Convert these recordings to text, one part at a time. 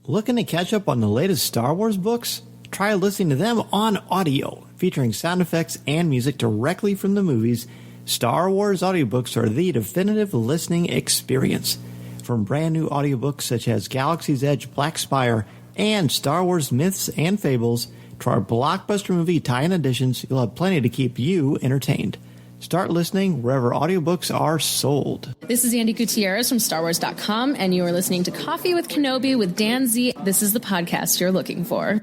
Looking to catch up on the latest Star Wars books? Try listening to them on audio, featuring sound effects and music directly from the movies. Star Wars audiobooks are the definitive listening experience. From brand new audiobooks such as Galaxy's Edge, Black Spire, and Star Wars Myths and Fables, to our blockbuster movie tie-in editions, you'll have plenty to keep you entertained. Start listening wherever audiobooks are sold. This is Andy Gutierrez from StarWars.com, and you are listening to Coffee with Kenobi with Dan Z. This is the podcast you're looking for.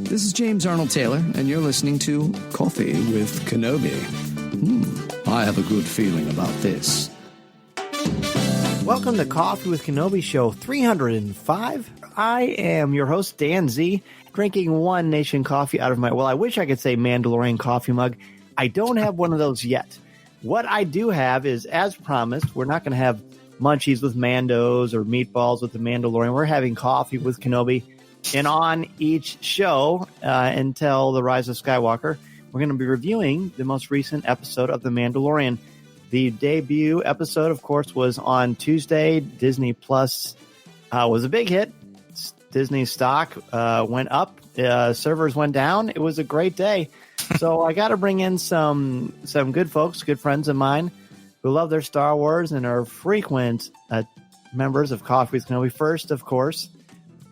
This is James Arnold Taylor, and you're listening to Coffee with Kenobi. I have a good feeling about this. Welcome to Coffee with Kenobi show 305. I am your host, Dan Z, drinking One Nation coffee out of my, well, I wish I could say Mandalorian coffee mug. I don't have one of those yet. What I do have is, as promised, we're not going to have munchies with Mandos or meatballs with the Mandalorian. We're having coffee with Kenobi. And on each show, until The Rise of Skywalker, we're going to be reviewing the most recent episode of The Mandalorian. The debut episode, of course, was on Tuesday. Disney Plus was a big hit. Disney stock went up. Servers went down. It was a great day. So I got to bring in some good folks, good friends of mine who love their Star Wars and are frequent members of Coffee with Kenobi. First, of course,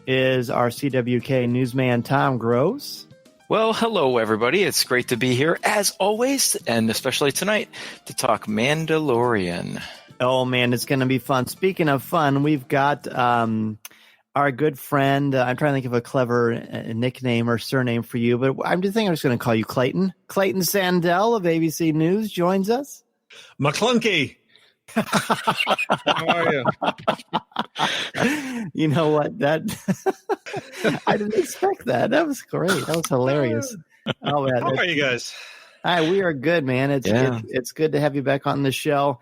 is our CWK newsman, Tom Groves. Well, hello, everybody. It's great to be here, as always, and especially tonight, to talk Mandalorian. Oh, man, it's going to be fun. Speaking of fun, we've got our good friend. I'm trying to think of a clever nickname or surname for you, but I'm just going to call you Clayton. Clayton Sandell of ABC News joins us. McClunky. How are you? You know what? That I didn't expect that. That was great. That was hilarious. Oh man, how are you guys? Hi, we are good, man. It's good to have you back on the show.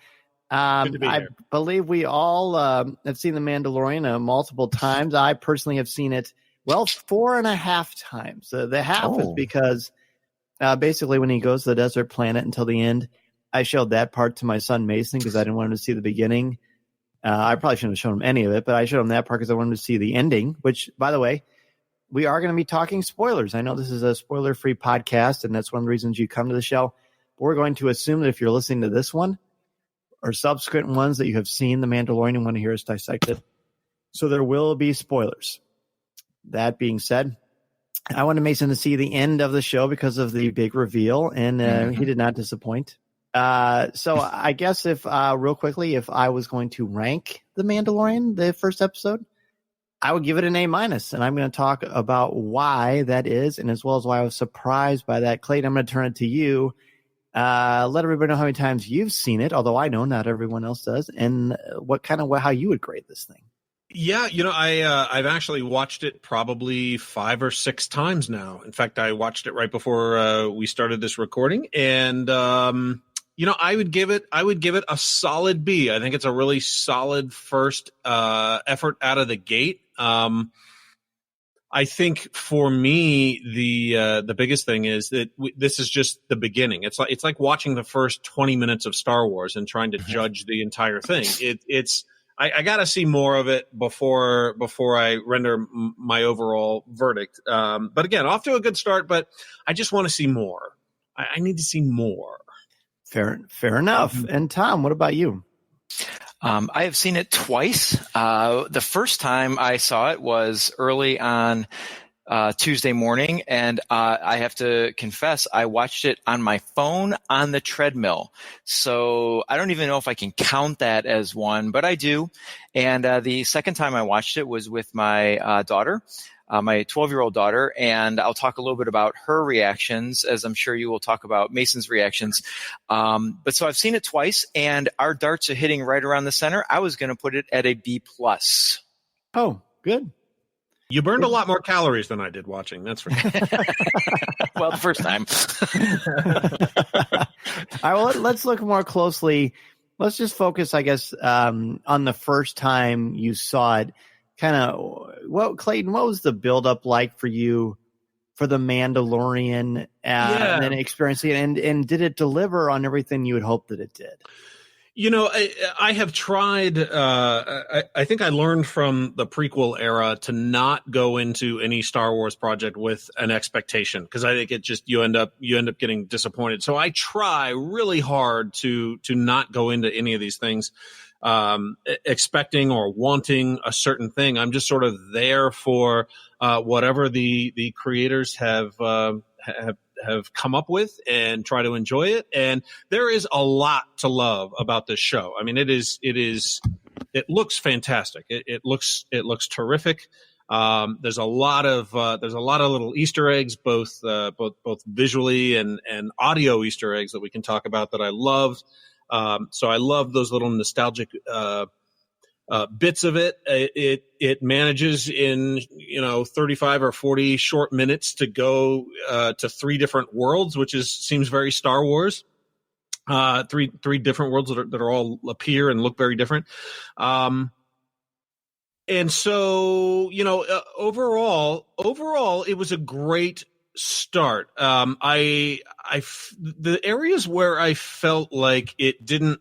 I believe we all have seen The Mandalorian multiple times. I personally have seen it 4.5 times. The half is because basically when he goes to the desert planet until the end, I showed that part to my son Mason because I didn't want him to see the beginning. I probably shouldn't have shown him any of it, but I showed him that part because I wanted him to see the ending, which, by the way, we are going to be talking spoilers. I know this is a spoiler-free podcast, and that's one of the reasons you come to the show. But we're going to assume that if you're listening to this one or subsequent ones that you have seen The Mandalorian and want to hear us dissect it. So there will be spoilers. That being said, I wanted Mason to see the end of the show because of the big reveal, and he did not disappoint. So I guess if real quickly, if I was going to rank The Mandalorian, the first episode, I would give it an A-, and I'm going to talk about why that is, and as well as why I was surprised by that. Clayton, I'm going to turn it to you. Let everybody know how many times you've seen it, although I know not everyone else does, and how you would grade this thing. Yeah, I've actually watched it probably 5 or 6 times now. In fact, I watched it right before we started this recording, and I would give it a solid B. I think it's a really solid first effort out of the gate. I think for me, the biggest thing is that this is just the beginning. It's like watching the first 20 minutes of Star Wars and trying to judge the entire thing. I got to see more of it before I render my overall verdict. But again, off to a good start. But I just want to see more. I need to see more. Fair enough. And Tom, what about you? I have seen it twice. The first time I saw it was early on Tuesday morning, and I have to confess, I watched it on my phone on the treadmill. So I don't even know if I can count that as one, but I do. And the second time I watched it was with my daughter. My 12-year-old daughter, and I'll talk a little bit about her reactions, as I'm sure you will talk about Mason's reactions. But so I've seen it twice, and our darts are hitting right around the center. I was going to put it at a B+. Oh, good. You burned a lot more calories than I did watching. That's for sure. Well, the first time. All right, well, let's look more closely. Let's just focus, I guess, on the first time you saw it. Clayton, what was the buildup like for you for The Mandalorian and then experiencing it? And did it deliver on everything you had hoped that it did? I have tried. I think I learned from the prequel era to not go into any Star Wars project with an expectation, because I think it just you end up getting disappointed. So I try really hard to not go into any of these things expecting or wanting a certain thing. I'm just sort of there for whatever the creators have come up with, and try to enjoy it. And there is a lot to love about this show. I mean, it looks fantastic. It looks terrific. There's a lot of little Easter eggs, both visually and audio Easter eggs that we can talk about that I love. So I love those little nostalgic bits of it. It manages in 35 or 40 short minutes to go to 3 different worlds, which seems very Star Wars. Three different worlds that are all appear and look very different. And so overall, it was a great start. The areas where I felt like it didn't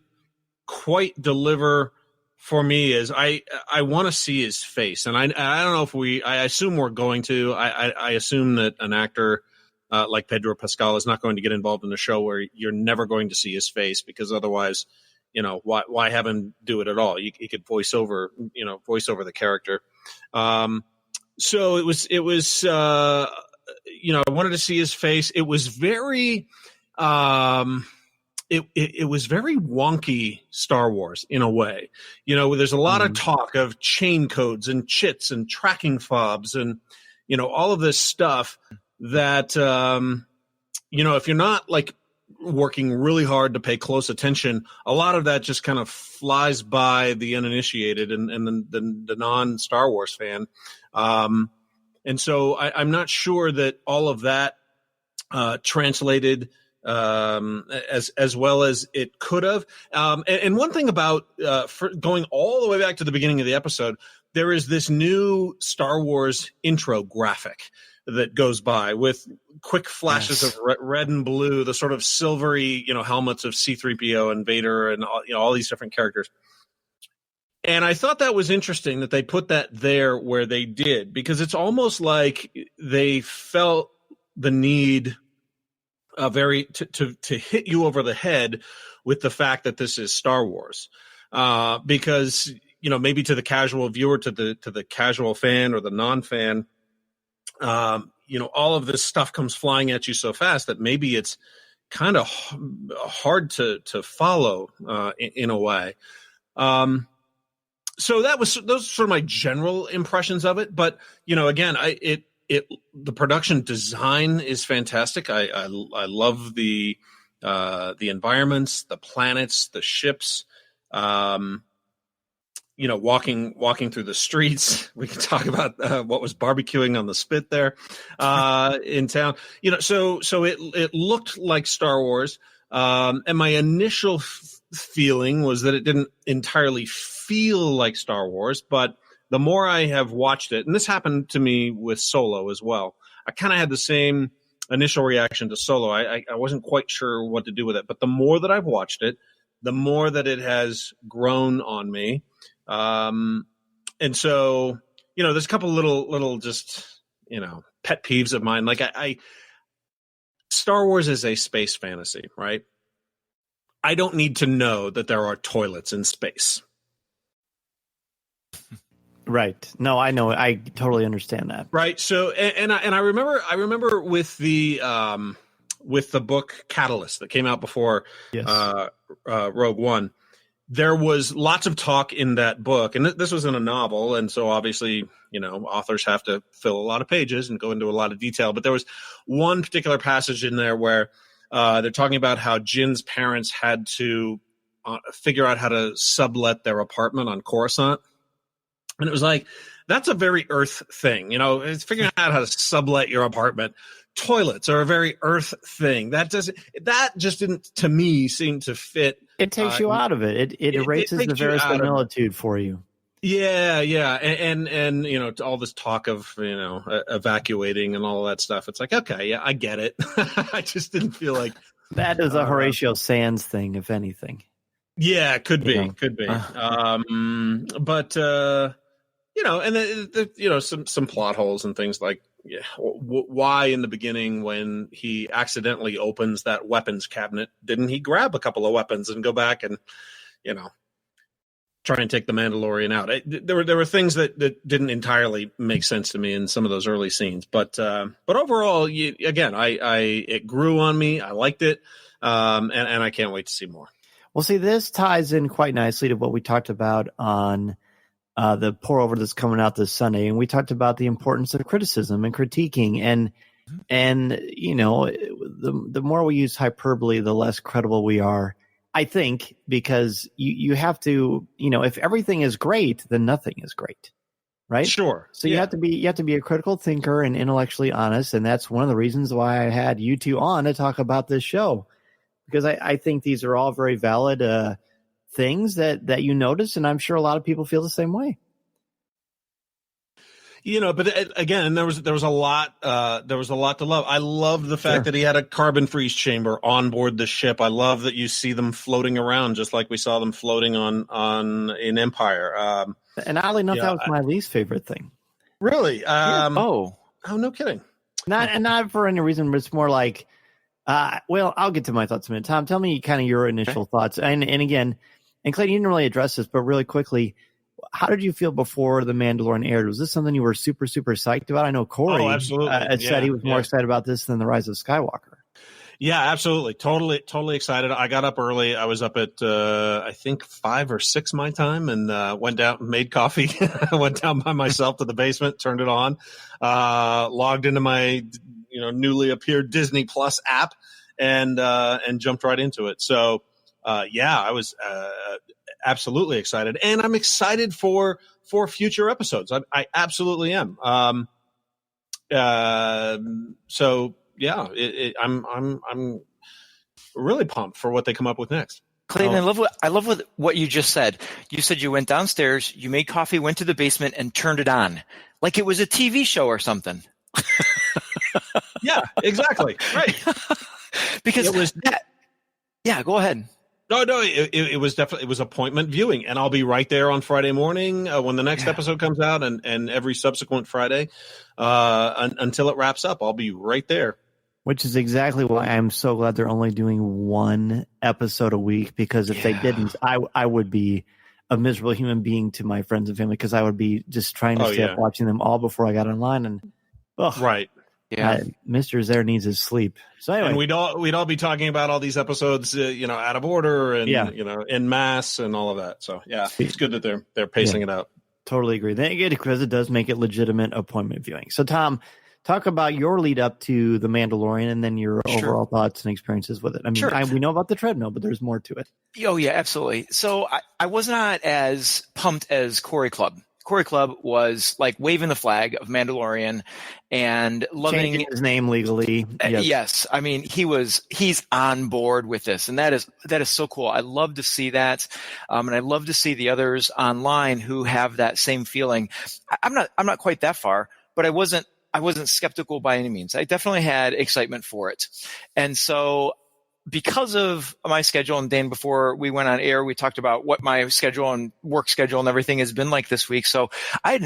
quite deliver for me is I want to see his face, and I don't know if I assume we're going to. I assume that an actor like Pedro Pascal is not going to get involved in a show where you're never going to see his face, because otherwise, why have him do it at all? He could voice over the character. So it was I wanted to see his face. It was very It was very wonky Star Wars in a way. There's a lot of talk of chain codes and chits and tracking fobs and, all of this stuff that, if you're not like working really hard to pay close attention, a lot of that just kind of flies by the uninitiated and the non-Star Wars fan. And so I'm not sure that all of that translated as well as it could have. And one thing about for going all the way back to the beginning of the episode, there is this new Star Wars intro graphic that goes by with quick flashes of red and blue, the sort of silvery, helmets of C-3PO and Vader and all these different characters. And I thought that was interesting that they put that there where they did, because it's almost like they felt the need to hit you over the head with the fact that this is Star Wars, because maybe to the casual viewer, to the casual fan or the non-fan, all of this stuff comes flying at you so fast that maybe it's kind of hard to follow in a way. So those are sort of my general impressions of it. But again, the production design is fantastic. I love the environments, the planets, the ships. Walking through the streets. We can talk about what was barbecuing on the spit there in town. So it looked like Star Wars. And my initial feeling was that it didn't entirely feel like Star Wars, but the more I have watched it, and this happened to me with Solo as well, I kind of had the same initial reaction to Solo. I wasn't quite sure what to do with it, but the more that I've watched it, the more that it has grown on me. And so, there's a couple little just, pet peeves of mine. Like Star Wars is a space fantasy, right? I don't need to know that there are toilets in space. Right. No, I know. I totally understand that. Right. So, and I remember with the book Catalyst that came out before Rogue One, there was lots of talk in that book, and this was in a novel, and so obviously, authors have to fill a lot of pages and go into a lot of detail. But there was one particular passage in there where they're talking about how Jin's parents had to figure out how to sublet their apartment on Coruscant. And it was like, that's a very Earth thing. It's figuring out how to sublet your apartment. Toilets are a very Earth thing. That just didn't, to me, seem to fit. It takes you out of it. It erases the verisimilitude for you. Yeah. And all this talk of, evacuating and all that stuff. It's like, okay, yeah, I get it. I just didn't feel like. That is a Horatio Sands thing, if anything. Yeah, could be. Yeah. But and some plot holes and things like why in the beginning when he accidentally opens that weapons cabinet didn't he grab a couple of weapons and go back and try and take the Mandalorian out? There were things that didn't entirely make sense to me in some of those early scenes, but overall, it grew on me. I liked it, and I can't wait to see more. Well, see, this ties in quite nicely to what we talked about on the pour over that's coming out this Sunday, and we talked about the importance of criticism and critiquing, and the more we use hyperbole, the less credible we are. I think, because you have to, if everything is great, then nothing is great, right? Sure. So you have to be a critical thinker and intellectually honest, and that's one of the reasons why I had you two on to talk about this show, because I think these are all very valid things that you notice, and I'm sure a lot of people feel the same way. But again, there was a lot to love. I loved the fact that he had a carbon freeze chamber on board the ship. I love that you see them floating around just like we saw them floating in Empire. And oddly enough, that was my least favorite thing. Really? Oh, no kidding. Not for any reason, but it's more like, well, I'll get to my thoughts in a minute. Tom, tell me kind of your initial thoughts. And again, and Clayton, you didn't really address this, but really quickly, how did you feel before The Mandalorian aired? Was this something you were super, super psyched about? I know Corey said he was more excited about this than The Rise of Skywalker. Yeah, absolutely. Totally excited. I got up early. I was up at, I think 5 or 6 my time, and went down and made coffee. I went down by myself to the basement, turned it on, logged into my, newly appeared Disney Plus app, and jumped right into it. So, I was, absolutely excited, and I'm excited for future episodes. I absolutely am. So yeah, I'm really pumped for what they come up with next. Clayton, I love what you just said. You said you went downstairs, you made coffee, went to the basement, and turned it on like it was a TV show or something. Yeah, exactly. Right. Because it was that. Yeah, go ahead. No, it was definitely, it was appointment viewing, and I'll be right there on Friday morning when the next episode comes out, and every subsequent Friday until it wraps up. I'll be right there. Which is exactly why I'm so glad they're only doing one episode a week, because if they didn't, I would be a miserable human being to my friends and family, because I would be just trying to stay up watching them all before I got online, and right. Yeah, Mr. Zare needs his sleep. So anyway, and we'd all be talking about all these episodes, out of order and en masse and all of that. So it's good that they're pacing it out. Totally agree. Then again, because it does make it legitimate appointment viewing. So Tom, talk about your lead up to The Mandalorian, and then your overall thoughts and experiences with it. I mean, we know about the treadmill, but there's more to it. Oh yeah, absolutely. So I was not as pumped as Corey Club. Corey Club was like waving the flag of Mandalorian and loving changing his name legally. Yes. I mean, he's on board with this, and that is so cool. I love to see that. And I love to see the others online who have that same feeling. I'm not quite that far, but I wasn't skeptical by any means. I definitely had excitement for it. And so, because of my schedule, and Dan, before we went on air, we talked about what my schedule and work schedule and everything has been like this week. So I had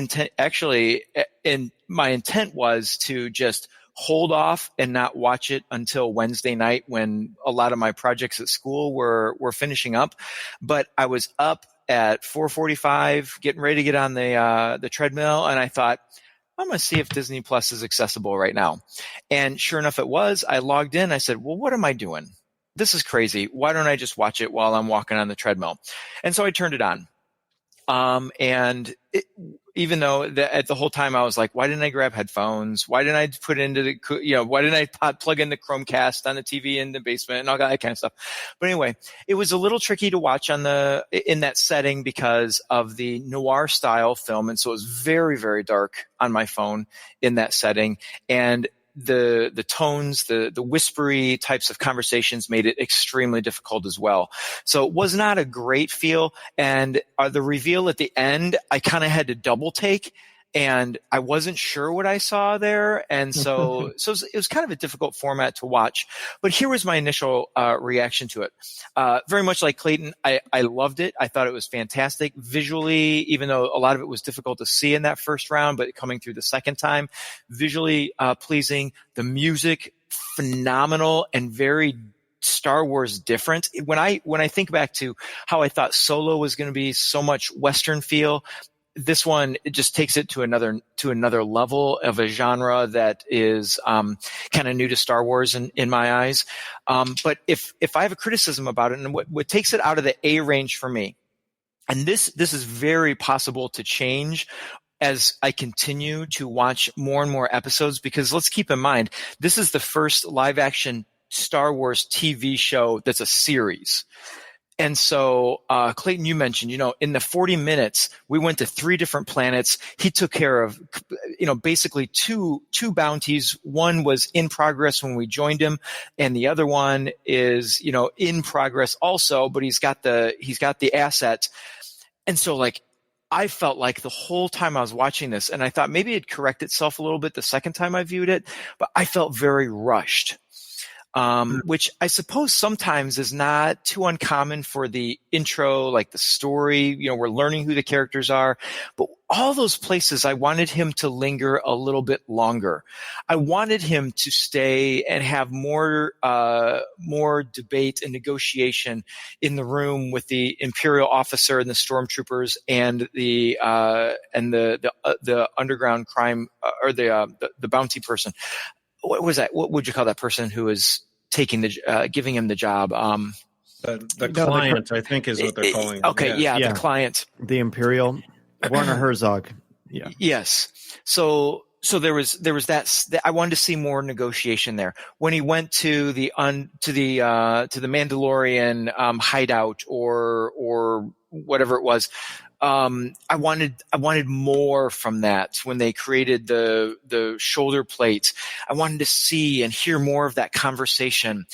my intent was to just hold off and not watch it until Wednesday night, when a lot of my projects at school were finishing up. But I was up at 4:45, getting ready to get on the treadmill, and I thought, I'm going to see if Disney Plus is accessible right now. And sure enough, it was. I logged in. I said, well, what am I doing? This is crazy. Why don't I just watch it while I'm walking on the treadmill? And so I turned it on. Even though at the whole time I was like, why didn't I grab headphones? Why didn't I put it into why didn't I plug in the Chromecast on the TV in the basement and all that kind of stuff? But anyway, it was a little tricky to watch in that setting because of the noir style film. And so it was very, very dark on my phone in that setting. And the tones, the whispery types of conversations made it extremely difficult as well. So it was not a great feel. And the reveal at the end, I kind of had to double take and I wasn't sure what I saw there. And so it was kind of a difficult format to watch. But here was my initial reaction to it. Very much like Clayton, I loved it. I thought it was fantastic visually, even though a lot of it was difficult to see in that first round, but coming through the second time, visually pleasing. The music, phenomenal and very Star Wars different. When I think back to how I thought Solo was going to be so much Western feel, this one, it just takes it to another level of a genre that is kind of new to Star Wars in my eyes. But if I have a criticism about it, and what takes it out of the A range for me, and this is very possible to change as I continue to watch more and more episodes, because let's keep in mind, this is the first live action Star Wars TV show that's a series. And so, Clayton, you mentioned, in the 40 minutes, we went to 3 different planets. He took care of, basically two bounties. One was in progress when we joined him, and the other one is, in progress also, but he's got the asset. And so, I felt like the whole time I was watching this, and I thought maybe it'd correct itself a little bit the second time I viewed it, but I felt very rushed. Which I suppose sometimes is not too uncommon for the intro, like the story, we're learning who the characters are, but all those places I wanted him to linger a little bit longer. I wanted him to stay and have more debate and negotiation in the room with the Imperial officer and the stormtroopers and the underground crime, or the bounty person. What was that? What would you call that person who is taking giving him the job? The client, I think, is what they're calling it. Okay, yeah, the client. The Imperial, Werner Herzog. Yeah. Yes. So there was that. I wanted to see more negotiation there. When he went to the Mandalorian hideout or whatever it was, I wanted more from that. When they created the shoulder plate, I wanted to see and hear more of that conversation.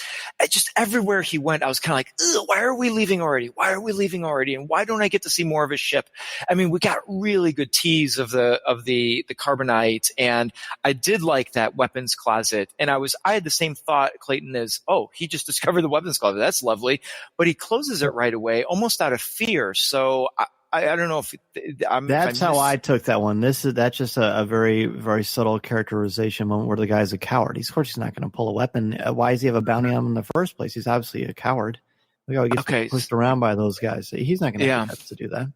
Just everywhere he went, I was kind of like, why are we leaving already? Why are we leaving already? And why don't I get to see more of his ship? I mean, we got really good tease of the carbonite, and I did like that weapons closet. And I had the same thought, Clayton, as, he just discovered the weapons closet. That's lovely. But he closes it right away, almost out of fear. So I don't know if that's how I took that one. That's just a very, very subtle characterization moment where the guy's a coward. Of course he's not going to pull a weapon. Why does he have a bounty on him in the first place? He's obviously a coward. Look how he gets pushed around by those guys. He's not going to have to do that.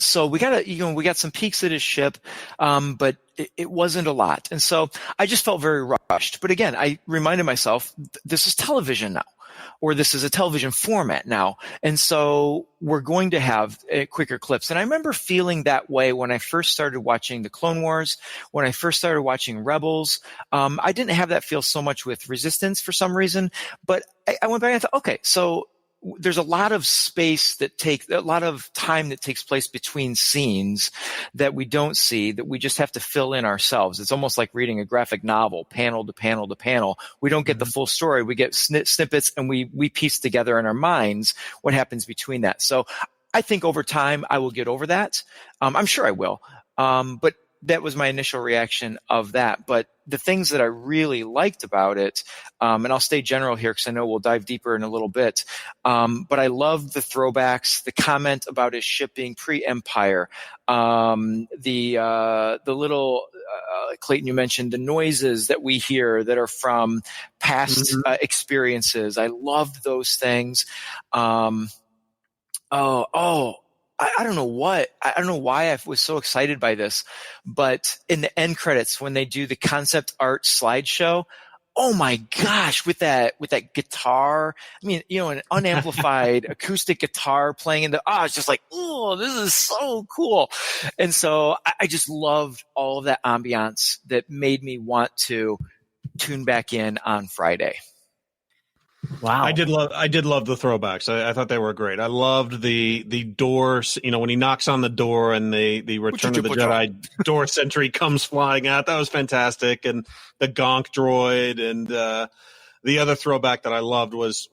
So we got some peeks at his ship, but it wasn't a lot. And so I just felt very rushed. But again, I reminded myself, this is television now, or this is a television format now. And so we're going to have quicker clips. And I remember feeling that way when I first started watching the Clone Wars, when I first started watching Rebels. I didn't have that feel so much with Resistance for some reason, but I went back and I thought, okay, so there's a lot of space a lot of time that takes place between scenes that we don't see, that we just have to fill in ourselves. It's almost like reading a graphic novel, panel to panel to panel. We don't get the full story. We get snippets, and we piece together in our minds what happens between that. So I think over time I will get over that. I'm sure I will. But that was my initial reaction of that. But the things that I really liked about it, and I'll stay general here because I know we'll dive deeper in a little bit, but I loved the throwbacks, the comment about his ship being pre-Empire, the little, Clayton, you mentioned the noises that we hear that are from past experiences. I loved those things. I don't know why I was so excited by this, but in the end credits, when they do the concept art slideshow, oh my gosh, with that guitar, I mean, an unamplified acoustic guitar playing it's just like, oh, this is so cool. And so I just loved all of that ambiance that made me want to tune back in on Friday. Wow. I did love the throwbacks. I thought they were great. I loved the doors, when he knocks on the door and the Return of the Jedi door sentry comes flying out. That was fantastic. And the Gonk droid and the other throwback that I loved was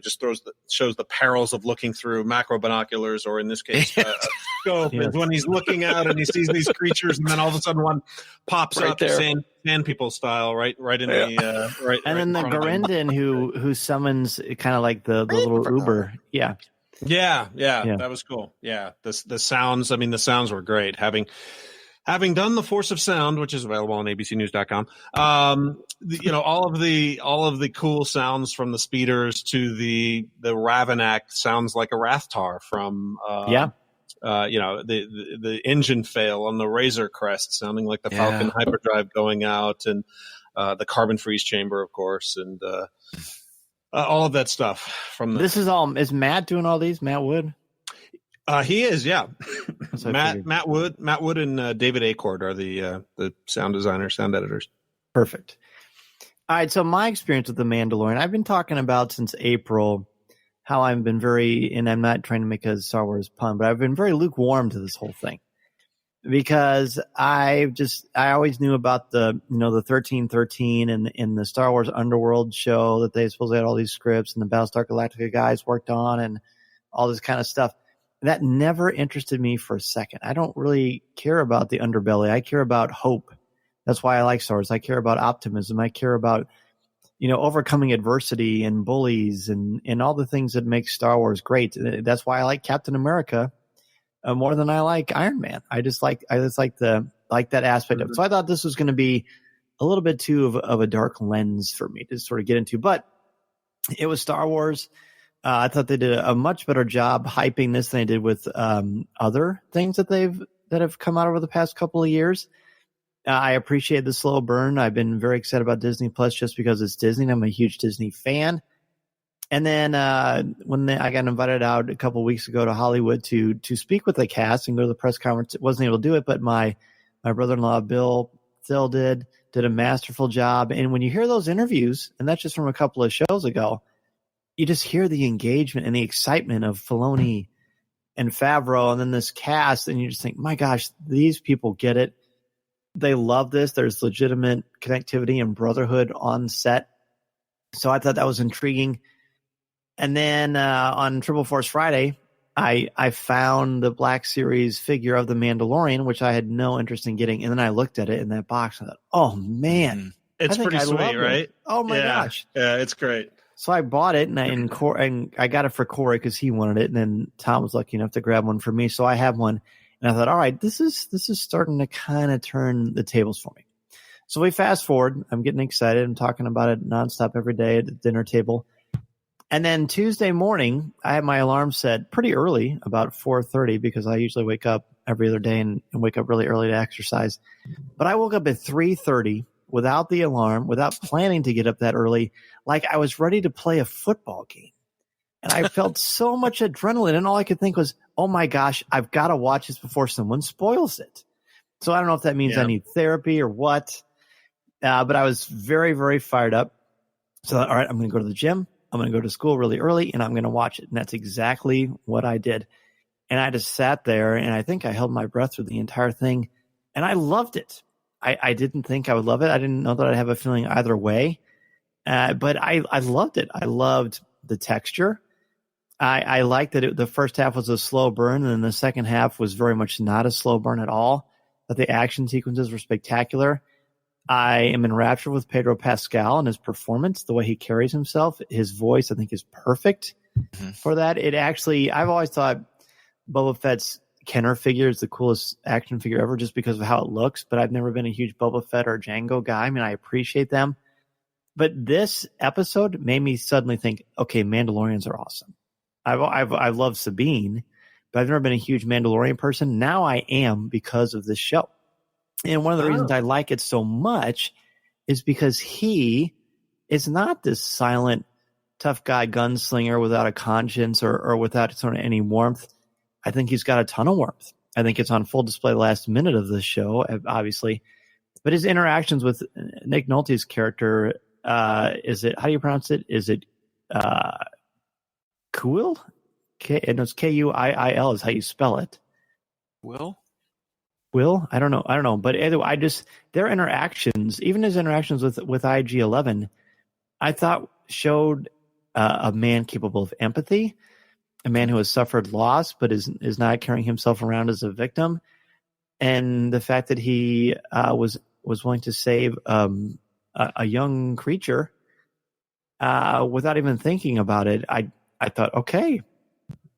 just shows the perils of looking through macro binoculars, or in this case, a scope. Is when he's looking out and he sees these creatures, and then all of a sudden one pops right up, there. sand people style, right in the right. And then the Garindin who summons kind of like the little Uber. Yeah, that was cool. Yeah, the sounds. I mean, the sounds were great. Having done The Force of Sound, which is available on abcnews.com, all of the cool sounds from the speeders to the Ravenak sounds like a Rathtar from the engine fail on the Razor Crest sounding like the Falcon hyperdrive going out, and the carbon freeze chamber, of course, and all of that stuff from this is Matt doing all these? Matt Wood? He is, yeah. Matt Wood and David Acord are the sound designers, sound editors. Perfect. All right, so my experience with The Mandalorian, I've been talking about since April how I've been and I'm not trying to make a Star Wars pun, but I've been very lukewarm to this whole thing. Because I always knew about the 1313 and the Star Wars Underworld show that they supposedly had all these scripts and the Battlestar Galactica guys worked on and all this kind of stuff. That never interested me for a second. I don't really care about the underbelly. I care about hope. That's why I like Star Wars. I care about optimism. I care about, overcoming adversity and bullies and all the things that make Star Wars great. That's why I like Captain America more than I like Iron Man. I just like that aspect of it. So I thought this was going to be a little bit too of a dark lens for me to sort of get into, but it was Star Wars. I thought they did a much better job hyping this than they did with other things that have come out over the past couple of years. I appreciate the slow burn. I've been very excited about Disney Plus just because it's Disney and I'm a huge Disney fan. And then when I got invited out a couple of weeks ago to Hollywood to speak with the cast and go to the press conference, wasn't able to do it, but my brother-in-law Bill Thill did a masterful job. And when you hear those interviews, and that's just from a couple of shows ago, you just hear the engagement and the excitement of Filoni and Favreau and then this cast, and you just think, my gosh, these people get it. They love this. There's legitimate connectivity and brotherhood on set. So I thought that was intriguing. And then on Triple Force Friday, I found the Black Series figure of the Mandalorian, which I had no interest in getting. And then I looked at it in that box and I thought, oh, man. It's pretty sweet, right? Oh, my gosh. Yeah, it's great. So I bought it, and I got it for Corey because he wanted it, and then Tom was lucky enough to grab one for me. So I have one, and I thought, all right, this is starting to kind of turn the tables for me. So we fast forward. I'm getting excited. I'm talking about it nonstop every day at the dinner table. And then Tuesday morning, I had my alarm set pretty early, about 4:30, because I usually wake up every other day and wake up really early to exercise. But I woke up at 3:30 without the alarm, without planning to get up that early, like I was ready to play a football game. And I felt so much adrenaline, and all I could think was, oh my gosh, I've got to watch this before someone spoils it. So I don't know if that means I need therapy or what, but I was very, very fired up. So, all right, I'm going to go to the gym. I'm going to go to school really early, and I'm going to watch it. And that's exactly what I did. And I just sat there, and I think I held my breath through the entire thing, and I loved it. I didn't think I would love it. I didn't know that I'd have a feeling either way. But I loved it. I loved the texture. I liked that the first half was a slow burn, and then the second half was very much not a slow burn at all. That the action sequences were spectacular. I am enraptured with Pedro Pascal and his performance, the way he carries himself. His voice, I think, is perfect for that. I've always thought Boba Fett's Kenner figure is the coolest action figure ever just because of how it looks, but I've never been a huge Boba Fett or Jango guy. I mean, I appreciate them. But this episode made me suddenly think, okay, Mandalorians are awesome. I love Sabine, but I've never been a huge Mandalorian person. Now I am because of this show. And one of the reasons I like it so much is because he is not this silent, tough guy gunslinger without a conscience or without sort of any warmth. I think he's got a ton of warmth. I think it's on full display last minute of the show, obviously. But his interactions with Nick Nolte's character, how do you pronounce it? Is it Kuil? It's Kuiil is how you spell it. Will? I don't know. But anyway, their interactions, even his interactions with IG-11, I thought showed a man capable of empathy, a man who has suffered loss but is not carrying himself around as a victim, and the fact that he was willing to save a young creature without even thinking about it. I thought, okay,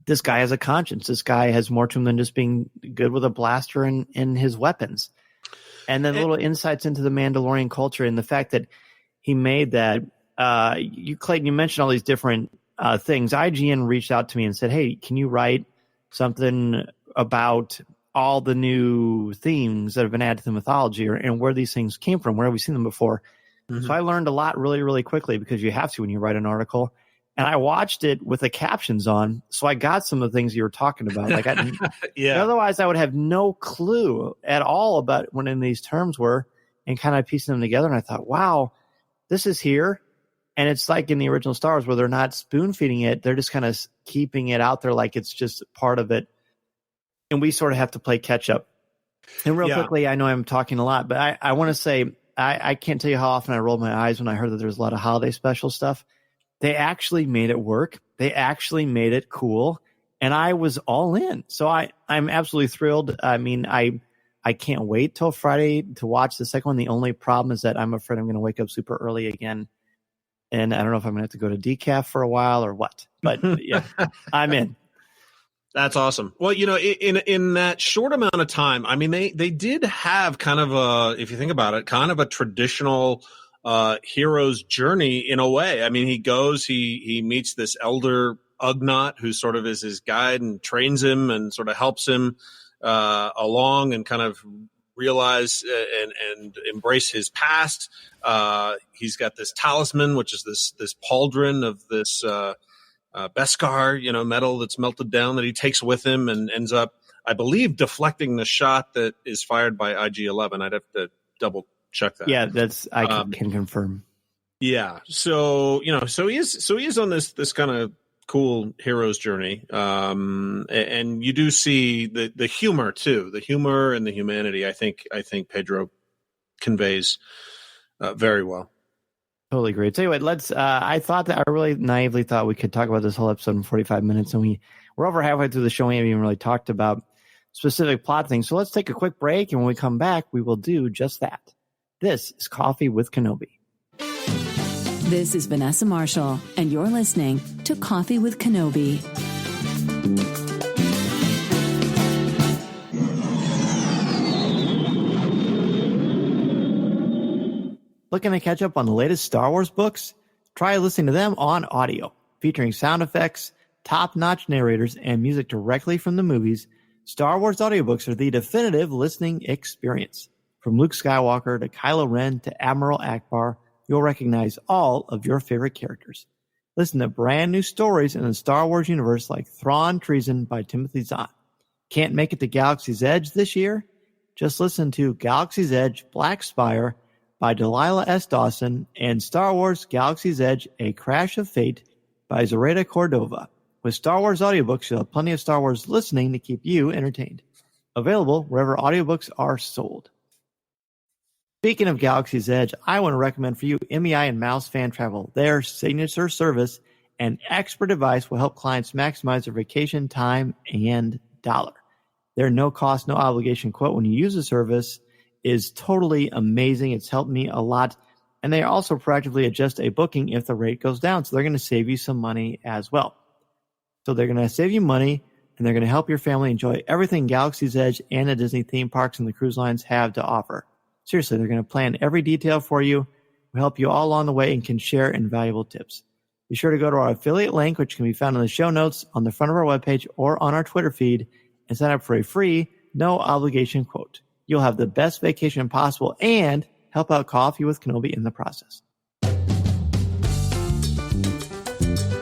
this guy has a conscience. This guy has more to him than just being good with a blaster and his weapons. And then little insights into the Mandalorian culture and the fact that he made that. Clayton, you mentioned all these different things. IGN reached out to me and said, hey, can you write something about all the new themes that have been added to the mythology and where these things came from? Where have we seen them before? Mm-hmm. So I learned a lot really, really quickly because you have to when you write an article. And I watched it with the captions on, so I got some of the things you were talking about. Like, otherwise I would have no clue at all about what in these terms were, and kind of piecing them together. And I thought, wow, this is here. And it's like in the original Star Wars where they're not spoon feeding it; they're just kind of keeping it out there like it's just part of it. And we sort of have to play catch up. And real quickly, I know I'm talking a lot, but I want to say I can't tell you how often I rolled my eyes when I heard that there's a lot of holiday special stuff. They actually made it work. They actually made it cool. And I was all in. So I'm absolutely thrilled. I mean, I can't wait till Friday to watch the second one. The only problem is that I'm afraid I'm going to wake up super early again. And I don't know if I'm going to have to go to decaf for a while or what. But yeah, I'm in. That's awesome. Well, in that short amount of time, I mean, they did have kind of if you think about it, kind of a traditional hero's journey in a way. I mean, he meets this elder Ugnaught who sort of is his guide and trains him and sort of helps him along and kind of realize and embrace his past. He's got this talisman, which is this pauldron of this Beskar, metal that's melted down that he takes with him and ends up, I believe, deflecting the shot that is fired by IG-11. I'd have to double check that. Yeah, I can confirm. Yeah. So, so he is on this kind of cool hero's journey. And you do see the humor too, the humor and the humanity. I think Pedro conveys very well. Totally great. So anyway, I really naively thought we could talk about this whole episode in 45 minutes, and we're over halfway through the show. We haven't even really talked about specific plot things. So let's take a quick break, and when we come back, we will do just that. This is Coffee with Kenobi. This is Vanessa Marshall, and you're listening to Coffee with Kenobi. Looking to catch up on the latest Star Wars books? Try listening to them on audio. Featuring sound effects, top-notch narrators, and music directly from the movies, Star Wars audiobooks are the definitive listening experience. From Luke Skywalker to Kylo Ren to Admiral Ackbar, you'll recognize all of your favorite characters. Listen to brand new stories in the Star Wars universe like Thrawn Treason by Timothy Zahn. Can't make it to Galaxy's Edge this year? Just listen to Galaxy's Edge Black Spire by Delilah S. Dawson and Star Wars Galaxy's Edge A Crash of Fate by Zoraida Cordova. With Star Wars audiobooks, you'll have plenty of Star Wars listening to keep you entertained. Available wherever audiobooks are sold. Speaking of Galaxy's Edge, I want to recommend for you MEI and Mouse Fan Travel. Their signature service and expert advice will help clients maximize their vacation time and dollar. Their no-cost, no-obligation quote when you use the service is totally amazing. It's helped me a lot. And they also proactively adjust a booking if the rate goes down. So they're going to save you some money as well. So they're going to save you money, and they're going to help your family enjoy everything Galaxy's Edge and the Disney theme parks and the cruise lines have to offer. Seriously, they're going to plan every detail for you, will help you all along the way, and can share invaluable tips. Be sure to go to our affiliate link, which can be found in the show notes on the front of our webpage or on our Twitter feed, and sign up for a free, no-obligation quote. You'll have the best vacation possible and help out Coffee with Kenobi in the process.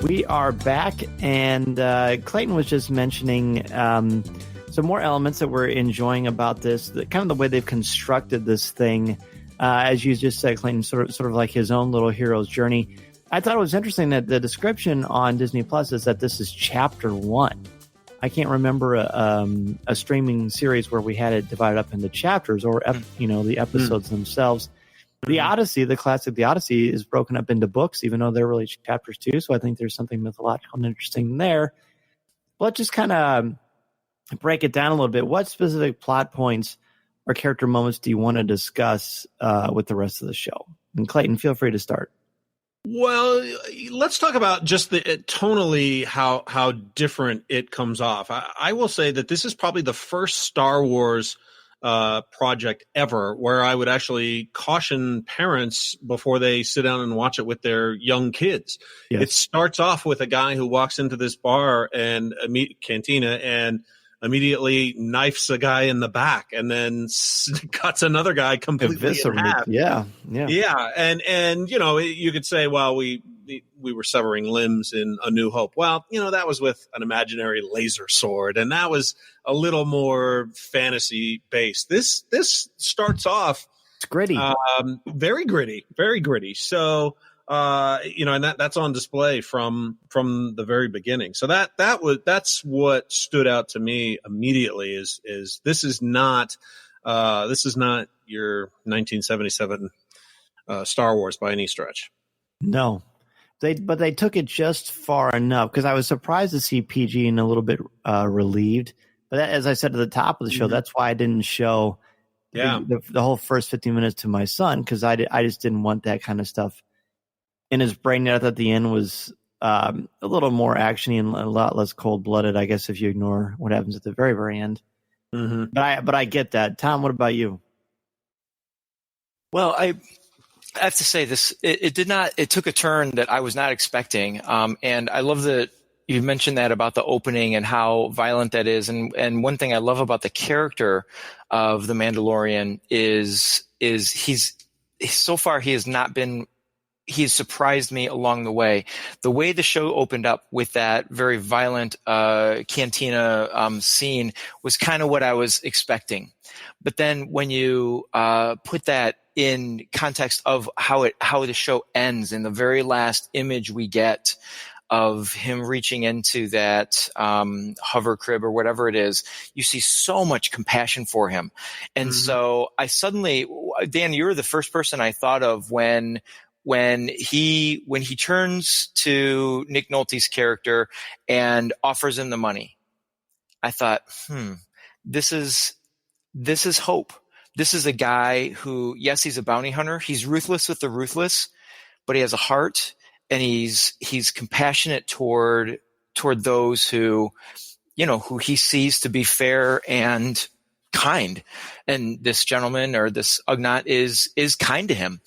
We are back, and Clayton was just mentioning some more elements that we're enjoying about this, kind of the way they've constructed this thing. As you just said, Clayton, sort of like his own little hero's journey. I thought it was interesting that the description on Disney Plus is that this is Chapter 1. I can't remember a streaming series where we had it divided up into chapters or the episodes themselves. The Odyssey, the classic The Odyssey, is broken up into books, even though they're really chapters too. So I think there's something mythological and interesting there. Let's just kind of break it down a little bit. What specific plot points or character moments do you want to discuss with the rest of the show? And Clayton, feel free to start. Well, let's talk about just tonally how different it comes off. I will say that this is probably the first Star Wars project ever where I would actually caution parents before they sit down and watch it with their young kids. Yes. It starts off with a guy who walks into this bar and cantina and immediately knifes a guy in the back and then cuts another guy completely in half. Yeah. And you could say, well, we were severing limbs in A New Hope. Well, that was with an imaginary laser sword, and that was a little more fantasy based. This starts off, it's gritty, very gritty. So, and that's on display from the very beginning. So that's what stood out to me immediately is this is not your 1977 Star Wars by any stretch. No. But they took it just far enough, because I was surprised to see PG and a little bit relieved. But as I said at the top of the show, that's why I didn't show the whole first 15 minutes to my son, because I just didn't want that kind of stuff in his brain. At the end was a little more actiony and a lot less cold-blooded, I guess, if you ignore what happens at the very, very end. Mm-hmm. But I get that. Tom, what about you? Well, I have to say this, it took a turn that I was not expecting. And I love that you mentioned that about the opening and how violent that is. And one thing I love about the character of the Mandalorian is he's so far, he has surprised me along the way. The way the show opened up with that very violent, cantina, scene was kind of what I was expecting. But then when you, put that in context of how the show ends, in the very last image we get of him reaching into that hover crib or whatever it is, you see so much compassion for him. And so I suddenly, Dan, you're the first person I thought of when he turns to Nick Nolte's character and offers him the money. I thought, this is hope. This is a guy who, yes, he's a bounty hunter. He's ruthless with the ruthless, but he has a heart, and he's compassionate toward those who he sees to be fair and kind. And this gentleman, or this Ugnaught, is kind to him.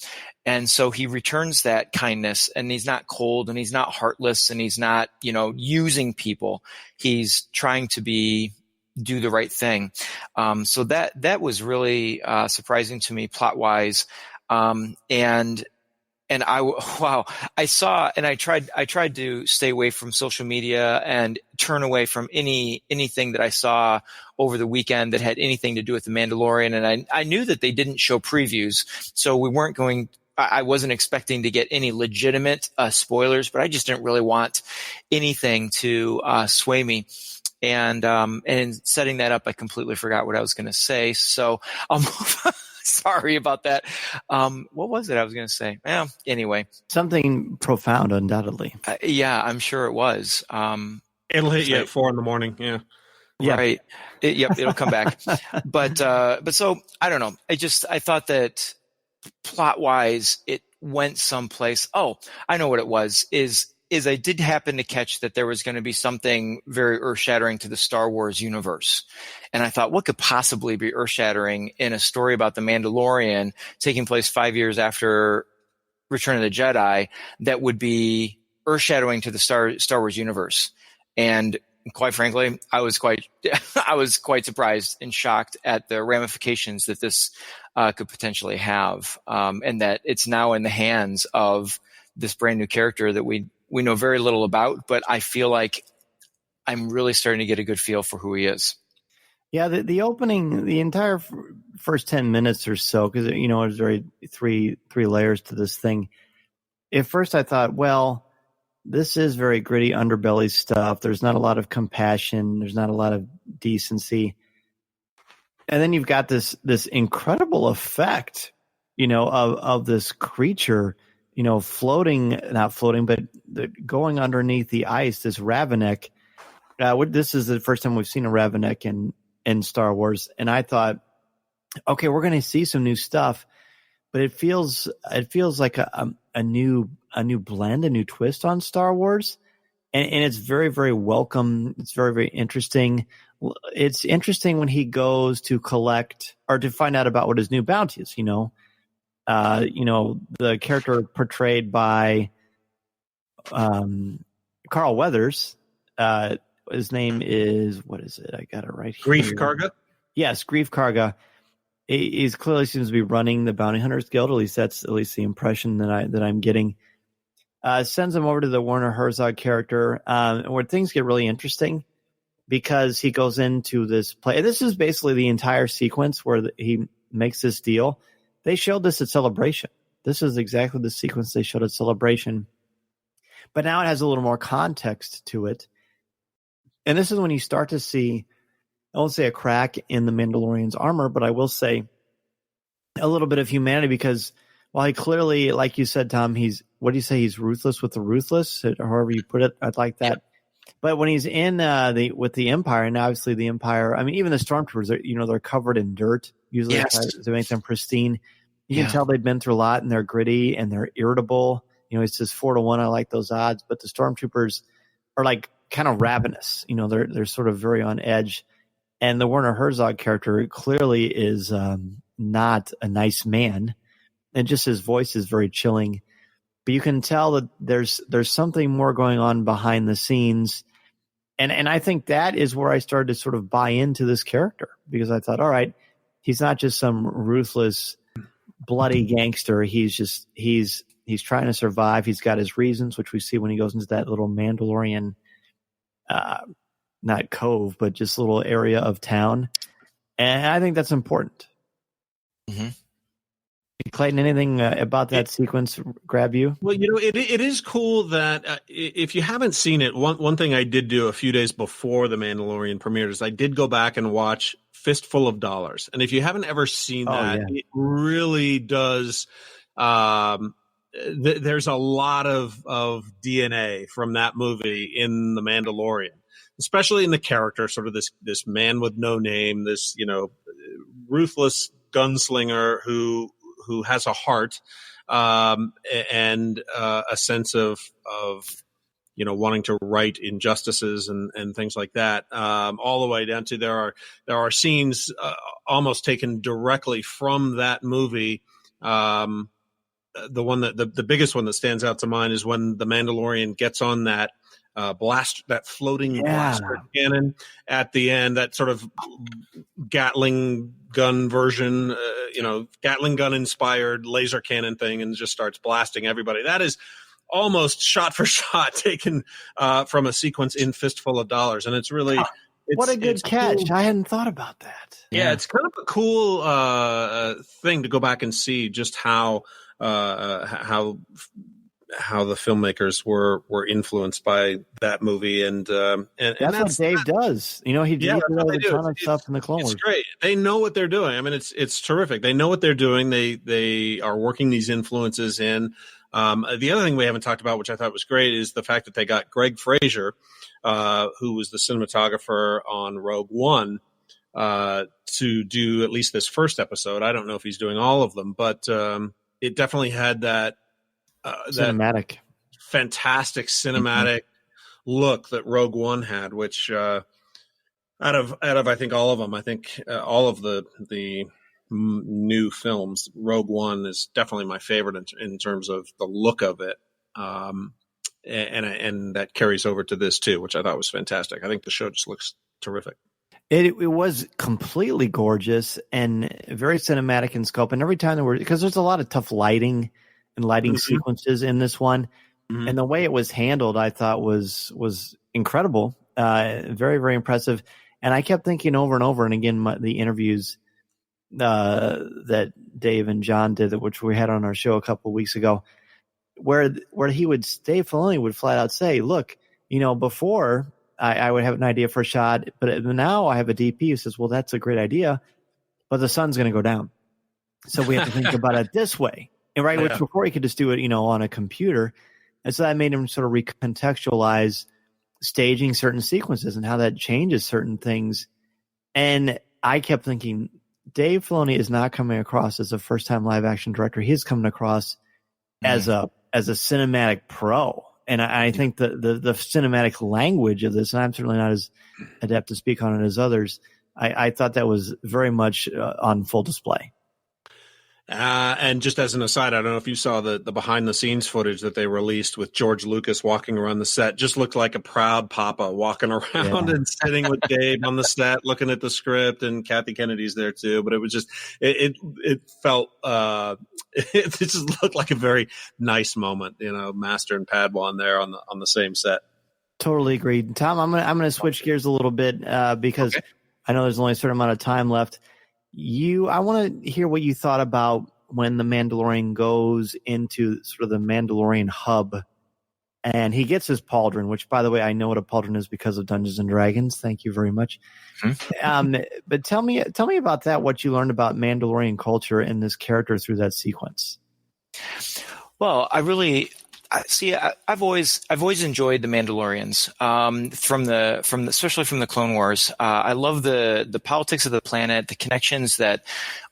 And so he returns that kindness, and he's not cold, and he's not heartless, and he's not, using people. He's trying to do the right thing. So that was really surprising to me plot wise. And I saw, and I tried to stay away from social media and turn away from anything that I saw over the weekend that had anything to do with the Mandalorian. And I knew that they didn't show previews, so I wasn't expecting to get any legitimate spoilers, but I just didn't really want anything to sway me. And setting that up, I completely forgot what I was going to say. So I'll move on. Sorry about that. What was it I was going to say? Anyway. Something profound, undoubtedly. Yeah, I'm sure it was. It'll hit you at 4 a.m. Yeah. Right. It'll come back. But so I don't know. I thought that plot wise, it went someplace. Oh, I know what it was. Is I did happen to catch that there was going to be something very earth-shattering to the Star Wars universe. And I thought, what could possibly be earth-shattering in a story about the Mandalorian taking place 5 years after Return of the Jedi that would be earth-shattering to the Star Wars universe? And quite frankly, I was quite surprised and shocked at the ramifications that this could potentially have, and that it's now in the hands of this brand new character that we know very little about, but I feel like I'm really starting to get a good feel for who he is. Yeah, the opening, the entire first 10 minutes or so, because there's very three layers to this thing. At first, I thought, well, this is very gritty underbelly stuff. There's not a lot of compassion. There's not a lot of decency. And then you've got this incredible effect, of this creature, not floating, but going underneath the ice, this Ravenik. This is the first time we've seen a Ravenik in Star Wars. And I thought, okay, we're going to see some new stuff, but it feels like a new blend, a new twist on Star Wars. And it's very, very welcome. It's very, very interesting. It's interesting when he goes to collect or to find out about what his new bounty is, the character portrayed by Carl Weathers. His name is, what is it? I got it right here. Greef Karga? Yes, Greef Karga. He clearly seems to be running the Bounty Hunters Guild. At least that's the impression that I'm getting. Sends him over to the Werner Herzog character, where things get really interesting because he goes into this play. This is basically the entire sequence where he makes this deal. They showed this at Celebration. This is exactly the sequence they showed at Celebration. But now it has a little more context to it. And this is when you start to see, I won't say a crack in the Mandalorian's armor, but I will say a little bit of humanity because while he clearly, like you said, Tom, he's ruthless with the ruthless, or however you put it. I'd like that. Yeah. But when he's in with the Empire, and obviously the Empire, I mean, even the Stormtroopers, they're covered in dirt, usually to make them pristine. You can tell they've been through a lot, and they're gritty, and they're irritable. It's just 4-1. I like those odds. But the Stormtroopers are like kind of ravenous. They're sort of very on edge. And the Werner Herzog character clearly is not a nice man. And just his voice is very chilling. But you can tell that there's something more going on behind the scenes. And I think that is where I started to sort of buy into this character, because I thought, all right, he's not just some ruthless, bloody gangster. He's trying to survive. He's got his reasons, which we see when he goes into that little Mandalorian, not cove, but just little area of town. And I think that's important. Mm-hmm. Clayton, anything about that sequence grab you? Well, it is cool that if you haven't seen it, one thing I did do a few days before The Mandalorian premiered is I did go back and watch Fistful of Dollars. And if you haven't ever seen that, it really does. There's a lot of DNA from that movie in The Mandalorian, especially in the character, sort of this man with no name, this, ruthless gunslinger who has a heart, and a sense of wanting to right injustices and things like that, all the way down to there are scenes almost taken directly from that movie. The one the biggest one that stands out to mind is when the Mandalorian gets on that floating blaster cannon at the end, that sort of Gatling gun version, Gatling gun inspired laser cannon thing, and just starts blasting everybody. That is almost shot for shot taken from a sequence in Fistful of Dollars. And it's really, what a good catch. Cool. I hadn't thought about that. Yeah, it's kind of a cool thing to go back and see just how the filmmakers were influenced by that movie, and that's what Dave does. He did a ton of stuff in the Clone Wars. It's great. They know what they're doing. I mean, it's terrific. They know what they're doing. They are working these influences in. The other thing we haven't talked about, which I thought was great, is the fact that they got Greg Fraser, who was the cinematographer on Rogue One, to do at least this first episode. I don't know if he's doing all of them, but it definitely had that cinematic, that fantastic cinematic look that Rogue One had, which out of I think all of them, all of the new films, Rogue One is definitely my favorite in terms of the look of it, and that carries over to this too, which I thought was fantastic. I think the show just looks terrific. It was completely gorgeous and very cinematic in scope. And every time because there's a lot of tough lighting and lighting sequences in this one, and the way it was handled, I thought was incredible, very, very impressive. And I kept thinking over and over, and again, the interviews that Dave and John did, which we had on our show a couple of weeks ago, where Dave Filoni would flat out say, "Look, before I would have an idea for a shot, but now I have a DP who says, well, that's a great idea, but the sun's going to go down. So we have to think about it this way. And right, which before he could just do it, on a computer. And so that made him sort of recontextualize staging certain sequences and how that changes certain things. And I kept thinking, Dave Filoni is not coming across as a first-time live-action director. He's coming across as a cinematic pro. And I think the cinematic language of this, and I'm certainly not as adept to speak on it as others, I thought that was very much on full display. And just as an aside, I don't know if you saw the behind-the-scenes footage that they released with George Lucas walking around the set. Just looked like a proud papa walking around and sitting with Dave on the set, looking at the script, and Kathy Kennedy's there too. But it was just it felt it just looked like a very nice moment, Master and Padawan there on the same set. Totally agreed, Tom. I'm gonna switch gears a little bit because I know there's only a certain amount of time left. I want to hear what you thought about when the Mandalorian goes into sort of the Mandalorian hub and he gets his pauldron, which, by the way, I know what a pauldron is because of Dungeons and Dragons. Thank you very much. But tell me about that, what you learned about Mandalorian culture and this character through that sequence. Well, I've always enjoyed the Mandalorians especially from the Clone Wars. I love the politics of the planet, the connections that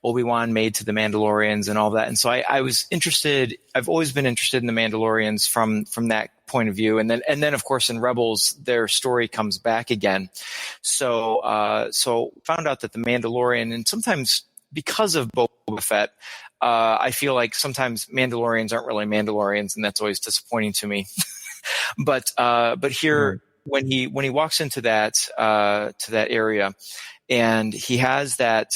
Obi-Wan made to the Mandalorians, and all that. And so I was interested. I've always been interested in the Mandalorians from that point of view. And then of course in Rebels, their story comes back again. So found out that the Mandalorian, and sometimes because of Boba Fett, I feel like sometimes Mandalorians aren't really Mandalorians, and that's always disappointing to me. But here, when he walks into that area, and he has that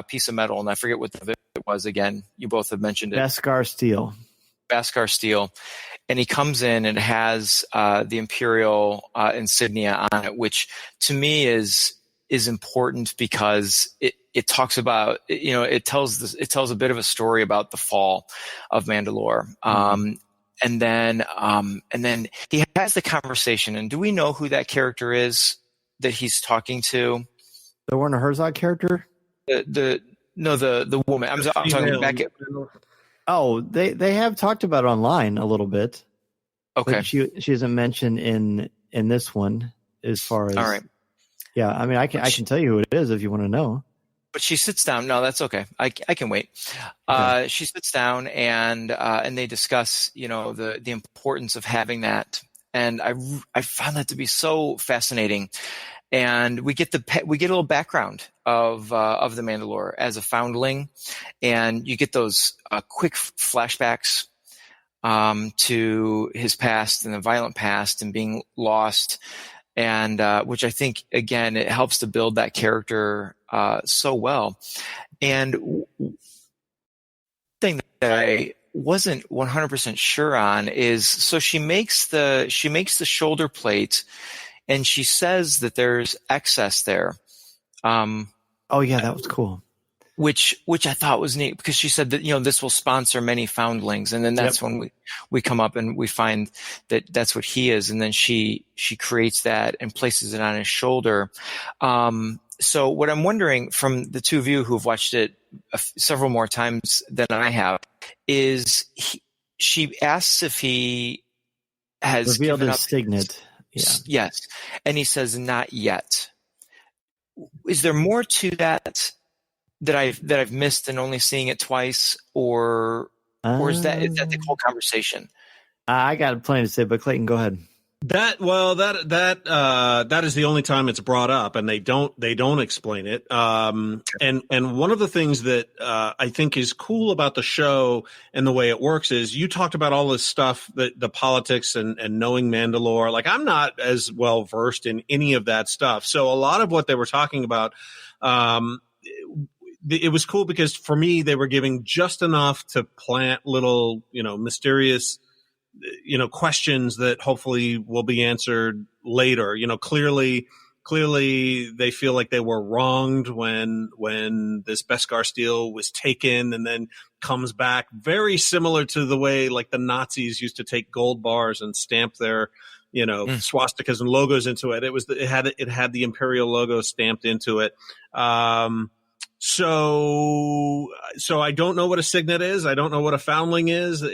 piece of metal, and I forget what it was again. You both have mentioned it. Beskar steel, and he comes in and it has the Imperial insignia on it, which to me is important because it talks about, it tells a bit of a story about the fall of Mandalore. And then he has the conversation, and do we know who that character is that he's talking to? The Werner Herzog character? The woman. I'm talking back at. Oh, they have talked about it online a little bit. Okay. But she isn't mentioned in this one as far as. All right. Yeah, I mean, I can tell you who it is if you want to know. But she sits down. No, that's okay. I can wait. Okay. She sits down and they discuss, the importance of having that. And I found that to be so fascinating. And we get a little background of the Mandalore as a foundling, and you get those quick flashbacks to his past and the violent past and being lost. And which I think, again, it helps to build that character so well. And thing that I wasn't 100% sure on is, so she makes the shoulder plate, and she says that there's excess there. Oh yeah, that was cool. Which I thought was neat, because she said that, this will sponsor many foundlings. And then that's when we come up and we find that that's what he is. And then she creates that and places it on his shoulder. So what I'm wondering from the two of you who've watched it several more times than I have is she asks if he has revealed given his up signet. Yeah. Yes. And he says, not yet. Is there more to that I've missed and only seeing it twice, or is that the whole conversation? I got plenty to say, but Clayton, go ahead. That is the only time it's brought up, and they don't explain it. And one of the things that I think is cool about the show and the way it works is, you talked about all this stuff, the politics and knowing Mandalore. Like, I'm not as well versed in any of that stuff, so a lot of what they were talking about, it was cool because for me, they were giving just enough to plant little, mysterious, questions that hopefully will be answered later. Clearly they feel like they were wronged when this Beskar steel was taken and then comes back, very similar to the way like the Nazis used to take gold bars and stamp their, swastikas and logos into it. It had the Imperial logo stamped into it. So, so I don't know what a signet is. I don't know what a foundling is,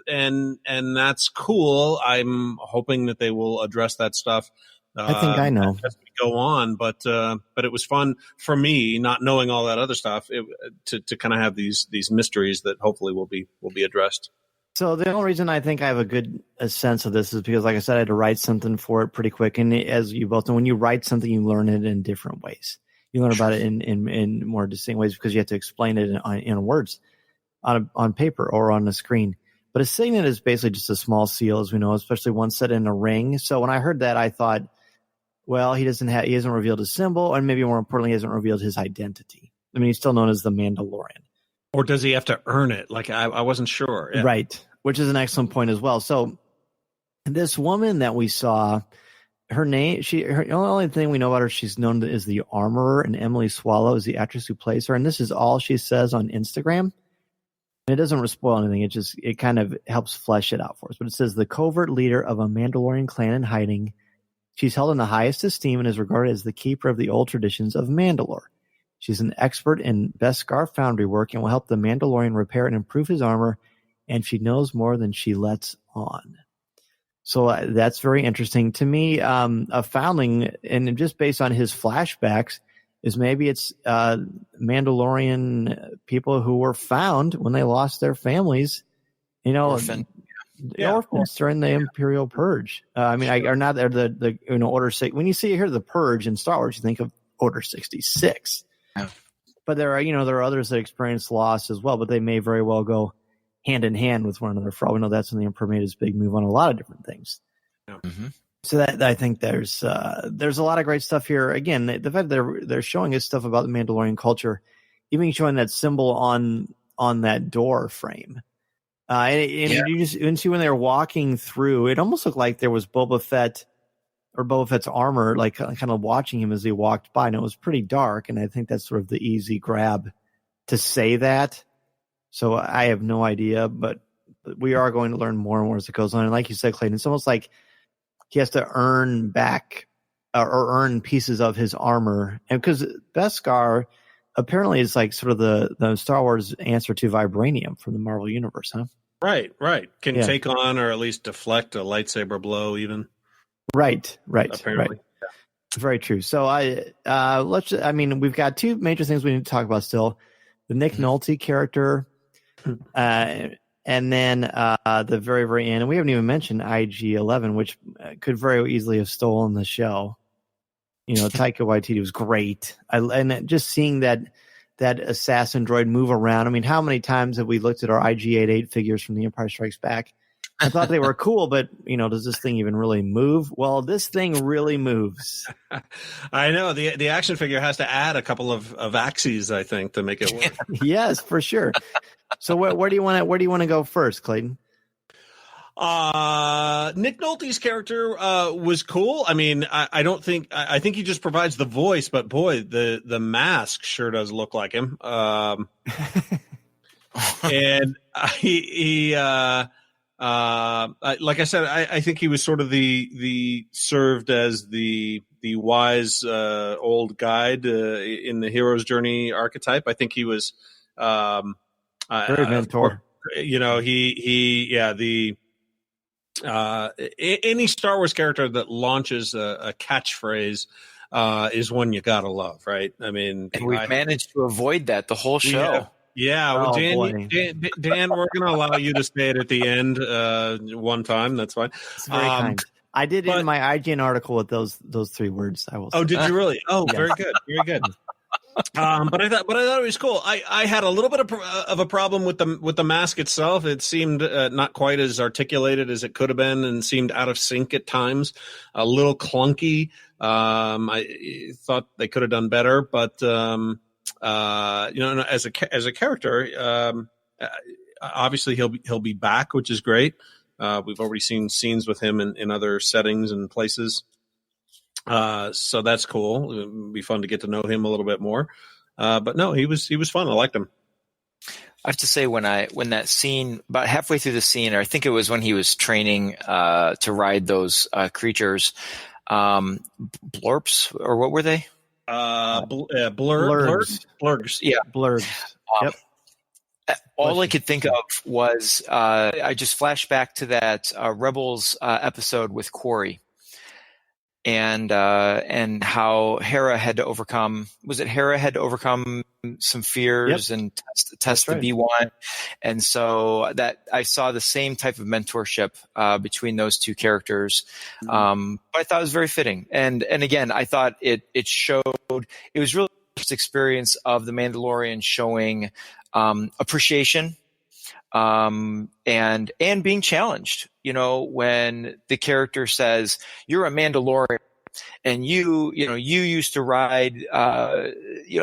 and that's cool. I'm hoping that they will address that stuff. I think I know as we go on, but it was fun for me not knowing all that other stuff to kind of have these mysteries that hopefully will be addressed. So the only reason I think I have a sense of this is because, like I said, I had to write something for it pretty quick. And as you both know, when you write something, you learn it in different ways. You learn about it in more distinct ways because you have to explain it in words on paper or on the screen. But a signet is basically just a small seal, as we know, especially one set in a ring. So when I heard that, I thought, well, he hasn't revealed his symbol, and maybe more importantly, he hasn't revealed his identity. I mean, he's still known as the Mandalorian. Or does he have to earn it? Like, I wasn't sure. Yeah. Right, which is an excellent point as well. So this woman that we saw, her name, the only thing we know about her, she's known as the Armorer, and Emily Swallow is the actress who plays her. And this is all she says on Instagram. It doesn't spoil anything. It kind of helps flesh it out for us. But it says, the covert leader of a Mandalorian clan in hiding. She's held in the highest esteem and is regarded as the keeper of the old traditions of Mandalore. She's an expert in Beskar foundry work and will help the Mandalorian repair and improve his armor, and she knows more than she lets on. So that's very interesting to me. A foundling, and just based on his flashbacks, is maybe it's Mandalorian people who were found when they lost their families, orphans during the Imperial Purge. Are not the Order 6. When you hear the Purge in Star Wars, you think of Order 66. Yeah. But there are others that experience loss as well, but they may very well go hand in hand with one another. For all we know, that's when the Emperor made his big move on a lot of different things. Yeah. Mm-hmm. So that I think there's a lot of great stuff here. Again, the fact that they're showing us stuff about the Mandalorian culture, even showing that symbol on that door frame. You see when they were walking through, it almost looked like there was Boba Fett's armor, like kind of watching him as he walked by. And it was pretty dark, and I think that's sort of the easy grab to say that. So I have no idea, but we are going to learn more and more as it goes on. And like you said, Clayton, it's almost like he has to earn back or earn pieces of his armor. And because Beskar apparently is like sort of the Star Wars answer to vibranium from the Marvel Universe, huh? Right. Can take on or at least deflect a lightsaber blow even. Right. Apparently. Right. Very true. So we've got two major things we need to talk about still. The Nick Nolte character, and then the very, very end. And we haven't even mentioned IG-11, which could very easily have stolen the show. Taika Waititi was great. And just seeing that assassin droid move around. I mean, how many times have we looked at our IG-88 figures from The Empire Strikes Back? I thought they were cool, but, does this thing even really move? Well, this thing really moves. I know. The action figure has to add a couple of axes, I think, to make it work. Yes, for sure. So where do you want to go first, Clayton? Nick Nolte's character was cool. I mean, I think he just provides the voice, but boy, the mask sure does look like him. And he like I said, I think he was sort of the served as the wise old guide in the hero's journey archetype. I think he was very mentor. Any Star Wars character that launches a catchphrase is one you gotta love, right? I mean, and we've managed to avoid that the whole show. Yeah. Well, Dan, we're going to allow you to say it at the end one time. That's fine. It's very kind. I did in my IGN article with those three words. I will. Oh, did you really? Oh, yes. Very good. Very good. But I thought it was cool. I had a little bit of a problem with the mask itself. It seemed not quite as articulated as it could have been, and seemed out of sync at times, a little clunky. I thought they could have done better, but as a character, obviously he'll be back, which is great. We've already seen scenes with him in other settings and places. So that's cool. It'd be fun to get to know him a little bit more. But no, he was fun. I liked him. I have to say when that scene, about halfway through the scene, or I think it was when he was training to ride those creatures, blorps, or what were they? Blurgs. Yeah, blurgs. Yep. All I could think of was I just flashed back to that Rebels episode with Quarry, and how Hera had to overcome. Was it Hera had to overcome some fears and test the B1, and so that I saw the same type of mentorship between those two characters. I thought it was very fitting, and again, I thought it showed. It was really the first experience of the Mandalorian showing appreciation and being challenged. You know, when the character says, "You're a Mandalorian, and you used to ride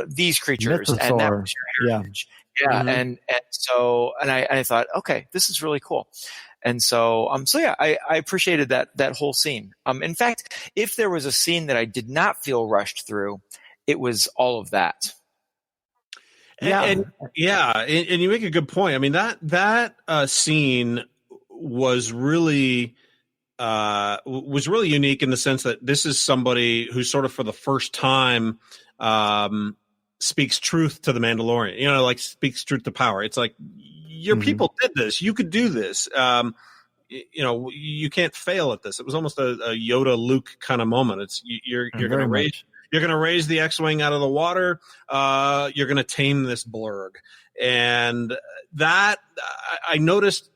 these creatures, and that was your heritage." Yeah, and so I thought, okay, this is really cool. And so I appreciated that whole scene. In fact, if there was a scene that I did not feel rushed through, it was all of that. And you make a good point. I mean, that scene was really unique in the sense that this is somebody who sort of for the first time speaks truth to the Mandalorian. You know, like speaks truth to power. It's like your people did this. You could do this. You know, you can't fail at this. It was almost a Yoda Luke kind of moment. It's you're going to raise. You're going to raise the X-Wing out of the water. You're going to tame this blurg. And that I noticed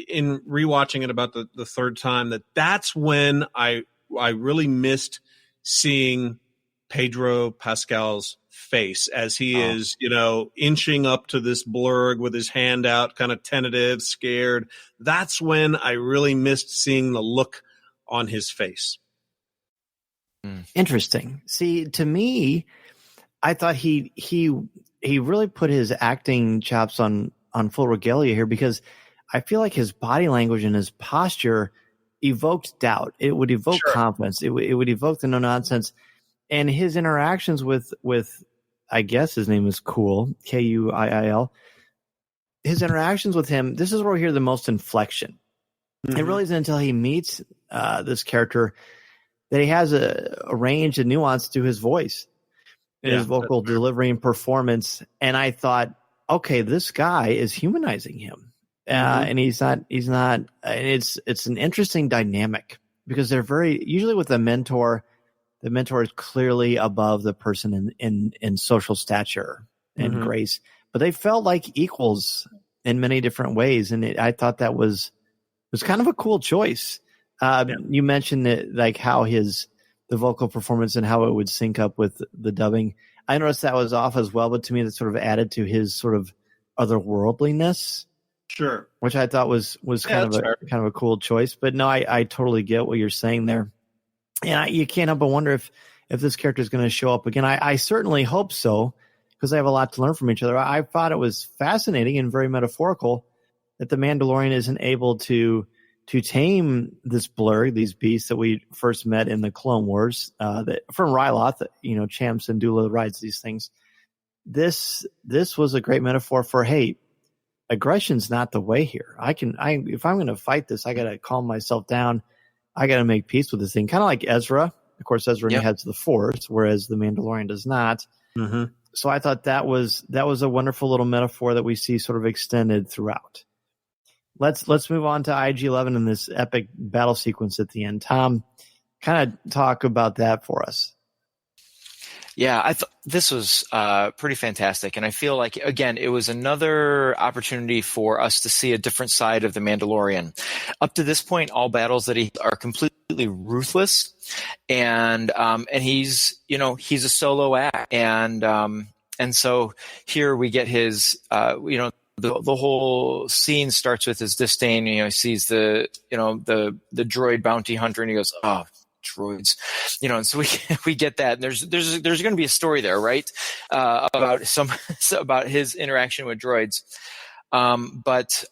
in rewatching it about the third time that's when I really missed seeing Pedro Pascal's face as he is, you know, inching up to this blurg with his hand out, kind of tentative, scared. That's when I really missed seeing the look on his face. Interesting. See, to me, I thought he really put his acting chops on full regalia here, because I feel like his body language and his posture evoked doubt. It would evoke confidence. It would evoke the no nonsense, and his interactions with I guess his name is Kuiil, Kuiil. His interactions with him. This is where we hear the most inflection. It really isn't until he meets this character that he has a range and nuance to his voice and his vocal delivery and performance. And I thought, okay, this guy is humanizing him. And he's not, and it's an interesting dynamic, because they're usually with a mentor, the mentor is clearly above the person in social stature and grace, but they felt like equals in many different ways. And I thought that was kind of a cool choice. You mentioned that, like how the vocal performance and how it would sync up with the dubbing. I noticed that was off as well, but to me that sort of added to his sort of otherworldliness. Sure. Which I thought was kind of a cool choice. But no, I totally get what you're saying there. And you can't help but wonder if this character is going to show up again. I certainly hope so, because I have a lot to learn from each other. I thought it was fascinating and very metaphorical that the Mandalorian isn't able to tame this blurg, these beasts that we first met in the Clone Wars, from Ryloth, you know, Cham Syndulla rides these things. This was a great metaphor for, hey, aggression's not the way here. If I'm going to fight this, I got to calm myself down. I got to make peace with this thing. Kind of like Ezra. Of course, Ezra has the Force, whereas the Mandalorian does not. So I thought that was a wonderful little metaphor that we see sort of extended throughout. Let's move on to IG-11 and this epic battle sequence at the end. Tom, kind of talk about that for us. Yeah, I thought this was pretty fantastic. And I feel like, again, it was another opportunity for us to see a different side of the Mandalorian. Up to this point, all battles that he are completely ruthless. And he's a solo act. And so here we get his, the whole scene starts with his disdain. You know, he sees the droid bounty hunter and he goes, oh, droids, and so we get that. And there's going to be a story there, right? About his interaction with droids. But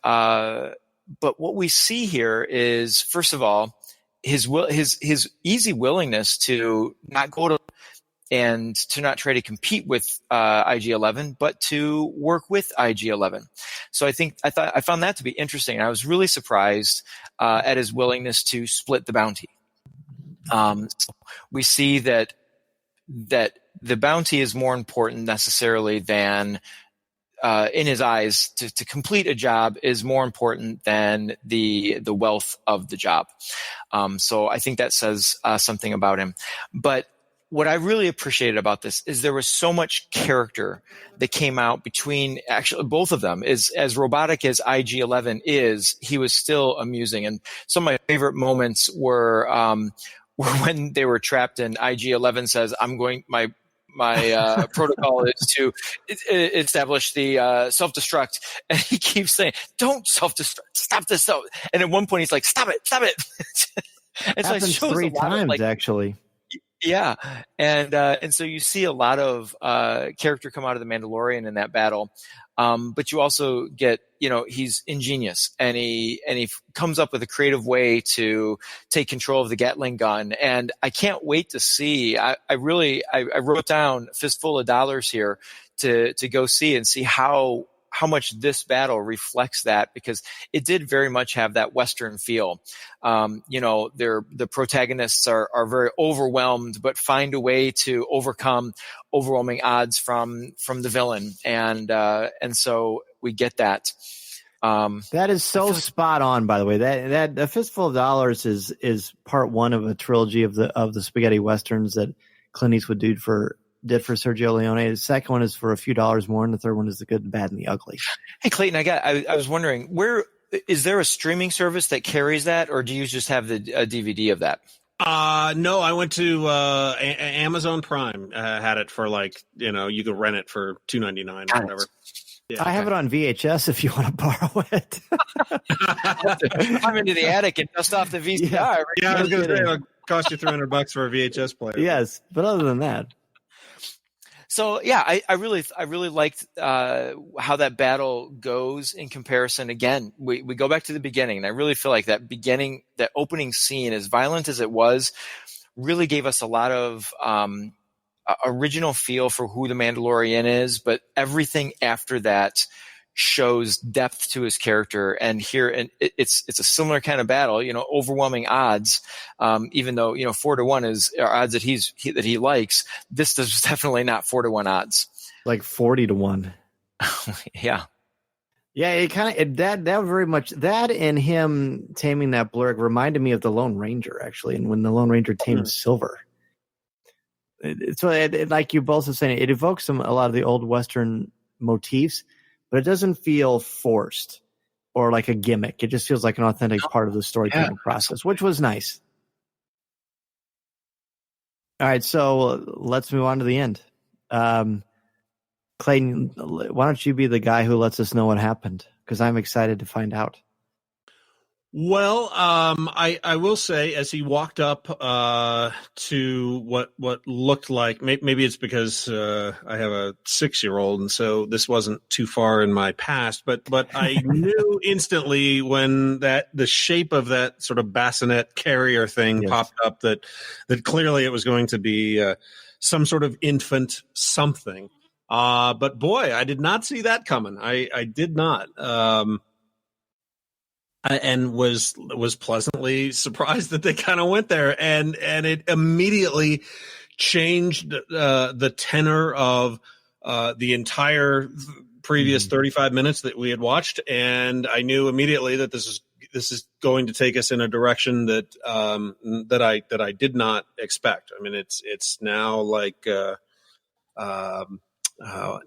what we see here is, first of all, his easy willingness to not go to and to not try to compete with IG-11, but to work with IG-11. So I found that to be interesting. I was really surprised at his willingness to split the bounty. So we see that the bounty is more important necessarily than in his eyes, to complete a job is more important than the wealth of the job. So I think that says something about him. But what I really appreciated about this is there was so much character that came out between actually both of them. As robotic as IG-11 is, he was still amusing. And some of my favorite moments were when they were trapped and IG-11 says, my protocol is to establish the self-destruct. And he keeps saying, don't self-destruct, stop this. And at one point he's like, stop it. It happens 3 times, actually. Yeah. And so you see a lot of character come out of the Mandalorian in that battle. But you also get, he's ingenious and he comes up with a creative way to take control of the Gatling gun. And I can't wait to see, I wrote down a fistful of dollars here to go see and see how much this battle reflects that, because it did very much have that Western feel. The protagonists are very overwhelmed, but find a way to overcome overwhelming odds from the villain. And so we get that. That is so spot on, by the way. That A Fistful of Dollars is part 1 of a trilogy of the spaghetti westerns that Clint Eastwood did for Sergio Leone. The second one is for a few dollars more, and the third one is The Good, the Bad, and the Ugly. Hey, Clayton, I was wondering, where is there a streaming service that carries that, or do you just have a DVD of that? No, I went to Amazon Prime. Had it for you could rent it for $2.99 or whatever. Yeah, I have it on VHS if you want to borrow it. I'm into the attic and dust off the VCR. Yeah, I was going to say it'll cost you $300 for a VHS player. Yes, but other than that. So yeah, I really liked how that battle goes in comparison. Again, we go back to the beginning, and I really feel like that opening scene, as violent as it was, really gave us a lot of original feel for who the Mandalorian is. But everything after that shows depth to his character, and it's a similar kind of battle, overwhelming odds. Even though 4-1 are odds that he likes, this is definitely not 4-1 odds. Like 40-1. Yeah. Yeah, it kind of that very much that and him taming that blurg reminded me of the Lone Ranger, actually, and when the Lone Ranger tamed Silver. So like you both are saying, it evokes a lot of the old Western motifs, but it doesn't feel forced or like a gimmick. It just feels like an authentic part of the storytelling process, which was nice. All right, so let's move on to the end. Clayton, why don't you be the guy who lets us know what happened? Because I'm excited to find out. Well, I will say, as he walked up to what looked like, maybe it's because I have a 6-year-old, and so this wasn't too far in my past, but I knew instantly when the shape of that sort of bassinet carrier thing popped up that clearly it was going to be some sort of infant something. But boy, I did not see that coming. I did not. And was pleasantly surprised that they kind of went there, and it immediately changed the tenor of the entire previous 35 minutes that we had watched, and I knew immediately that this is going to take us in a direction that I did not expect. I mean, it's now like. Now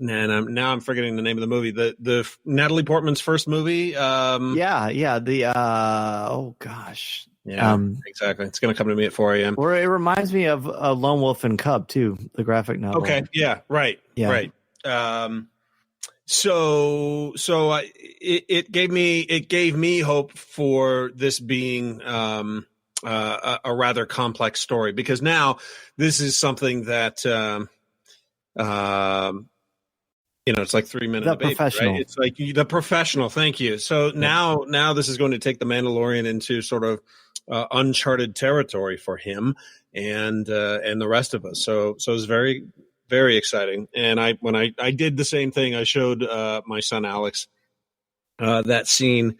I'm forgetting the name of the movie. The Natalie Portman's first movie. Oh gosh. Yeah, exactly. It's going to come to me at 4 a.m. Or it reminds me of Lone Wolf and Cub too, the graphic novel. Okay. Yeah. Right. Yeah. Right. So it gave me hope for this being a rather complex story, because now this is something that. It's like 3 minutes. The Professional. Right? It's like The Professional. Thank you. So now this is going to take the Mandalorian into sort of uncharted territory for him and the rest of us. So it's very, very exciting. And when I did the same thing, I showed my son Alex that scene,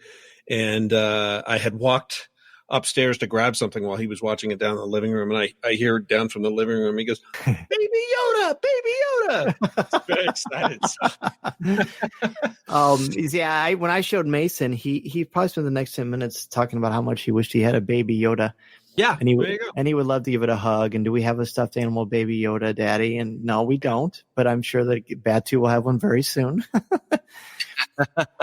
and I had walked upstairs to grab something while he was watching it down in the living room, and I hear down from the living room, he goes, "Baby Yoda, Baby Yoda!" Very excited. Yeah. When I showed Mason, he probably spent the next 10 minutes talking about how much he wished he had a Baby Yoda. Yeah, and he would love to give it a hug. And do we have a stuffed animal Baby Yoda, Daddy? And no, we don't. But I'm sure that Batu will have one very soon.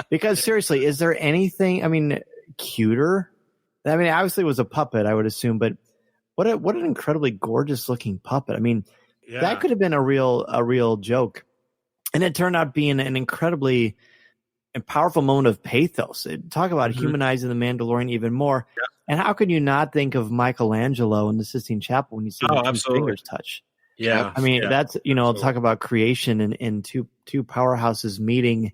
Because seriously, is there anything? Cuter? Obviously it was a puppet, I would assume, but what an incredibly gorgeous looking puppet. That could have been a real joke. And it turned out being an incredibly powerful moment of pathos. Talk about humanizing the Mandalorian even more. Yeah. And how could you not think of Michelangelo in the Sistine Chapel when you see the two fingers touch? Yeah. That's, talk about creation and two powerhouses meeting.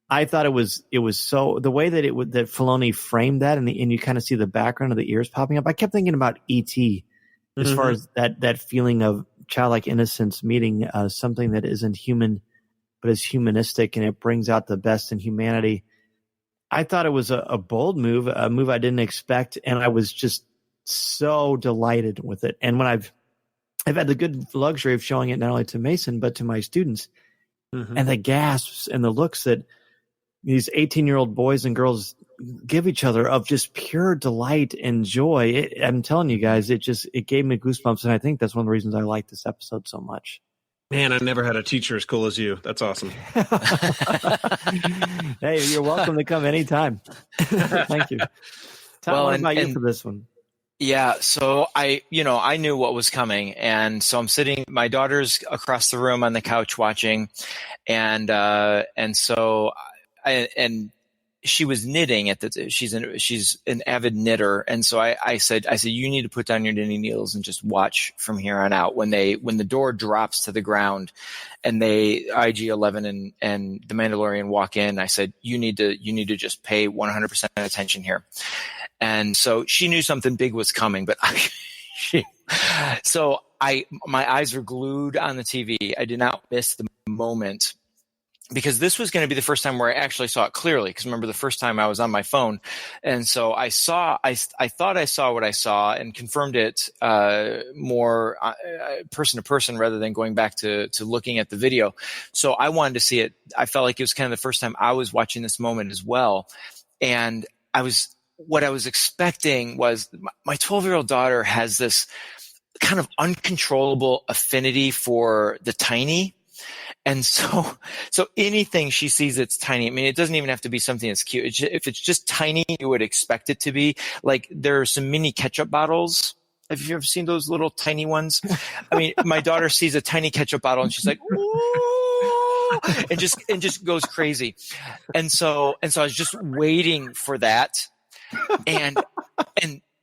I thought it was so, the way that that Filoni framed that, and you kind of see the background of the ears popping up. I kept thinking about E.T. as far as that feeling of childlike innocence meeting something that isn't human, but is humanistic, and it brings out the best in humanity. I thought it was a bold move, a move I didn't expect, and I was just so delighted with it. And when I've had the good luxury of showing it not only to Mason but to my students, and the gasps and the looks that these 18-year-old boys and girls give each other of just pure delight and joy. I'm telling you guys, it gave me goosebumps, and I think that's one of the reasons I like this episode so much. Man, I never had a teacher as cool as you. That's awesome. Hey, you're welcome to come anytime. Thank you. Tom, what about you for this one? Yeah, so I knew what was coming, and so I'm sitting. My daughter's across the room on the couch watching, and she was knitting she's an avid knitter. And so I said, you need to put down your knitting needles and just watch from here on out. When the door drops to the ground and IG-11 and the Mandalorian walk in, I said, you need to just pay 100% attention here. And so she knew something big was coming, but my eyes were glued on the TV. I did not miss the moment, because this was going to be the first time where I actually saw it clearly. Because remember, the first time I was on my phone, and so I thought I saw what I saw and confirmed it more person to person rather than going back to looking at the video. So I wanted to see it. I felt like it was kind of the first time I was watching this moment as well, and what I was expecting was my 12-year-old daughter has this kind of uncontrollable affinity for the tiny. And so anything she sees that's tiny, it doesn't even have to be something that's cute. If it's just tiny, you would expect it to be. Like, there are some mini ketchup bottles. Have you ever seen those little tiny ones? My daughter sees a tiny ketchup bottle and she's like, ooh, and just goes crazy. And so I was just waiting for that. And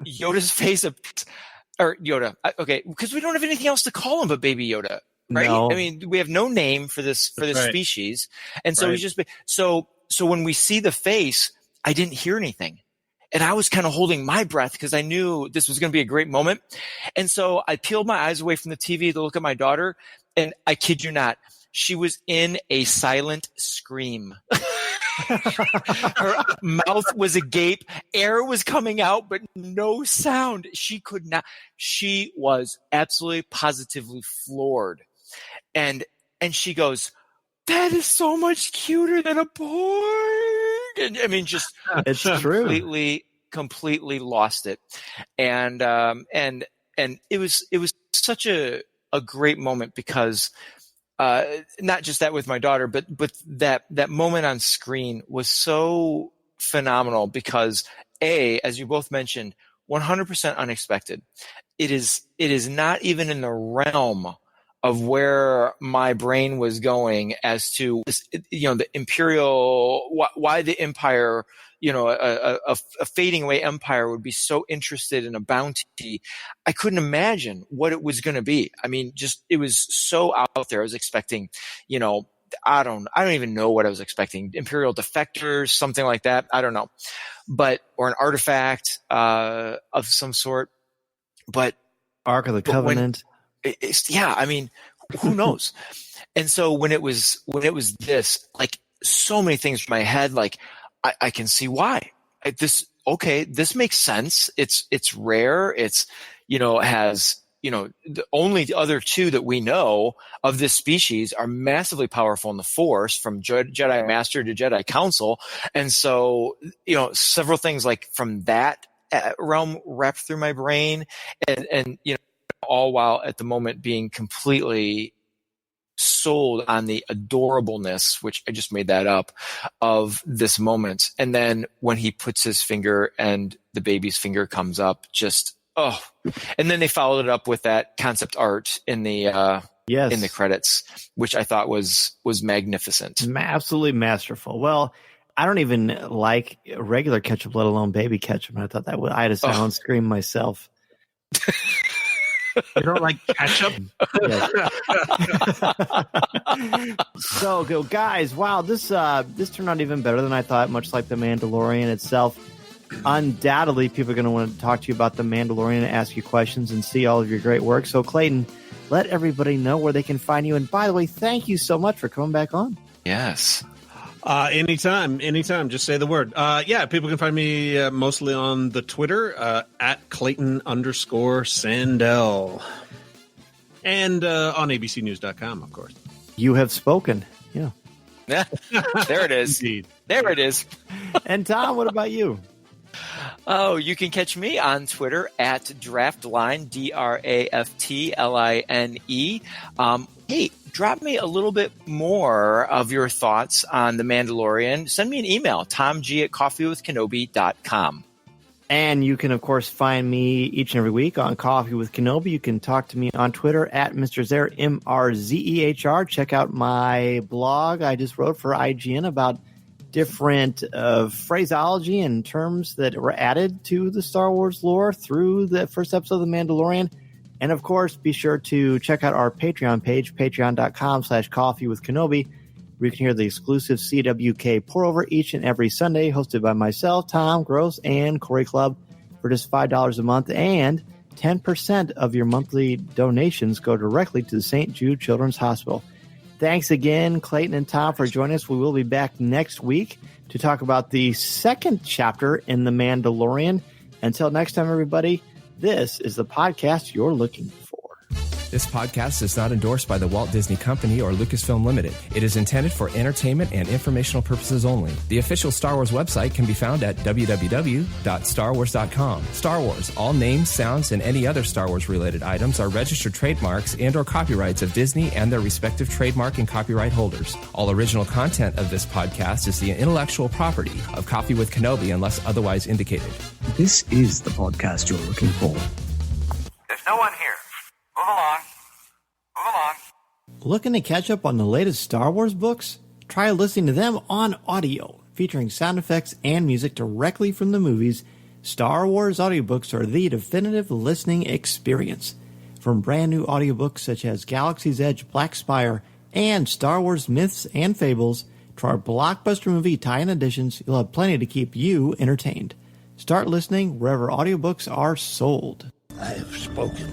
Yoda's face or Yoda. Okay. Because we don't have anything else to call him but Baby Yoda. Right. No. We have no name for this species. And so he's just, so when we see the face, I didn't hear anything. And I was kind of holding my breath because I knew this was going to be a great moment. And so I peeled my eyes away from the TV to look at my daughter. And I kid you not, she was in a silent scream. Her mouth was agape. Air was coming out, but no sound. She could not. She was absolutely positively floored. And she goes, "That is so much cuter than a porg." And it's completely lost it. And it was such a great moment because not just that with my daughter, but that moment on screen was so phenomenal because as you both mentioned, 100% unexpected. It is not even in the realm of where my brain was going as to, the Imperial, why the Empire, a fading away empire would be so interested in a bounty. I couldn't imagine what it was going to be. It was so out there. I was expecting, I don't even know what I was expecting. Imperial defectors, something like that. I don't know, or an artifact, of some sort, but Ark of the Covenant. Who knows? And so when it was this, like, so many things in my head, like I can see why this okay, this makes sense. It's rare. It's, has, the only other two that we know of this species are massively powerful in the Force, from Jedi Master to Jedi Council. And so, several things like from that realm wrapped through my brain, and all while at the moment being completely sold on the adorableness, which I just made that up, of this moment. And then when he puts his finger and the baby's finger comes up, just, oh. And then they followed it up with that concept art in the in the credits, which I thought was magnificent. Absolutely masterful. Well, I don't even like regular ketchup, let alone baby ketchup. And I thought I had to silent scream myself. You don't like ketchup? So, guys, wow, this turned out even better than I thought, much like The Mandalorian itself. Undoubtedly, people are going to want to talk to you about The Mandalorian and ask you questions and see all of your great work. So, Clayton, let everybody know where they can find you. And by the way, thank you so much for coming back on. Yes. Anytime. Just say the word. People can find me mostly on the Twitter at Clayton_Sandell. And on abcnews.com, of course. You have spoken. Yeah. Yeah. There it is. Indeed. There it is. And Tom, what about you? Oh, you can catch me on Twitter at Draftline, DRAFTLINE. Hey, drop me a little bit more of your thoughts on The Mandalorian. Send me an email, tomg@coffeewithkenobi.com. And you can, of course, find me each and every week on Coffee with Kenobi. You can talk to me on Twitter at Mr. Zer, MRZEHR. Check out my blog I just wrote for IGN about different phraseology and terms that were added to the Star Wars lore through the first episode of The Mandalorian. And, of course, be sure to check out our Patreon page, patreon.com/coffeewithkenobi, where you can hear the exclusive CWK pour-over each and every Sunday, hosted by myself, Tom, Gross, and Corey Club for just $5 a month. And 10% of your monthly donations go directly to the St. Jude Children's Hospital. Thanks again, Clayton and Tom, for joining us. We will be back next week to talk about the second chapter in The Mandalorian. Until next time, everybody, this is the podcast you're looking for. This podcast is not endorsed by the Walt Disney Company or Lucasfilm Limited. It is intended for entertainment and informational purposes only. The official Star Wars website can be found at www.starwars.com. Star Wars, all names, sounds, and any other Star Wars-related items are registered trademarks and or copyrights of Disney and their respective trademark and copyright holders. All original content of this podcast is the intellectual property of Coffee with Kenobi unless otherwise indicated. This is the podcast you're looking for. There's no one here. Move along. Move along. Looking to catch up on the latest Star Wars books? Try listening to them on audio, featuring sound effects and music directly from the movies. Star Wars audiobooks are the definitive listening experience. From brand new audiobooks such as Galaxy's Edge, Black Spire, and Star Wars Myths and Fables, to our blockbuster movie tie-in editions, you'll have plenty to keep you entertained. Start listening wherever audiobooks are sold. I have spoken.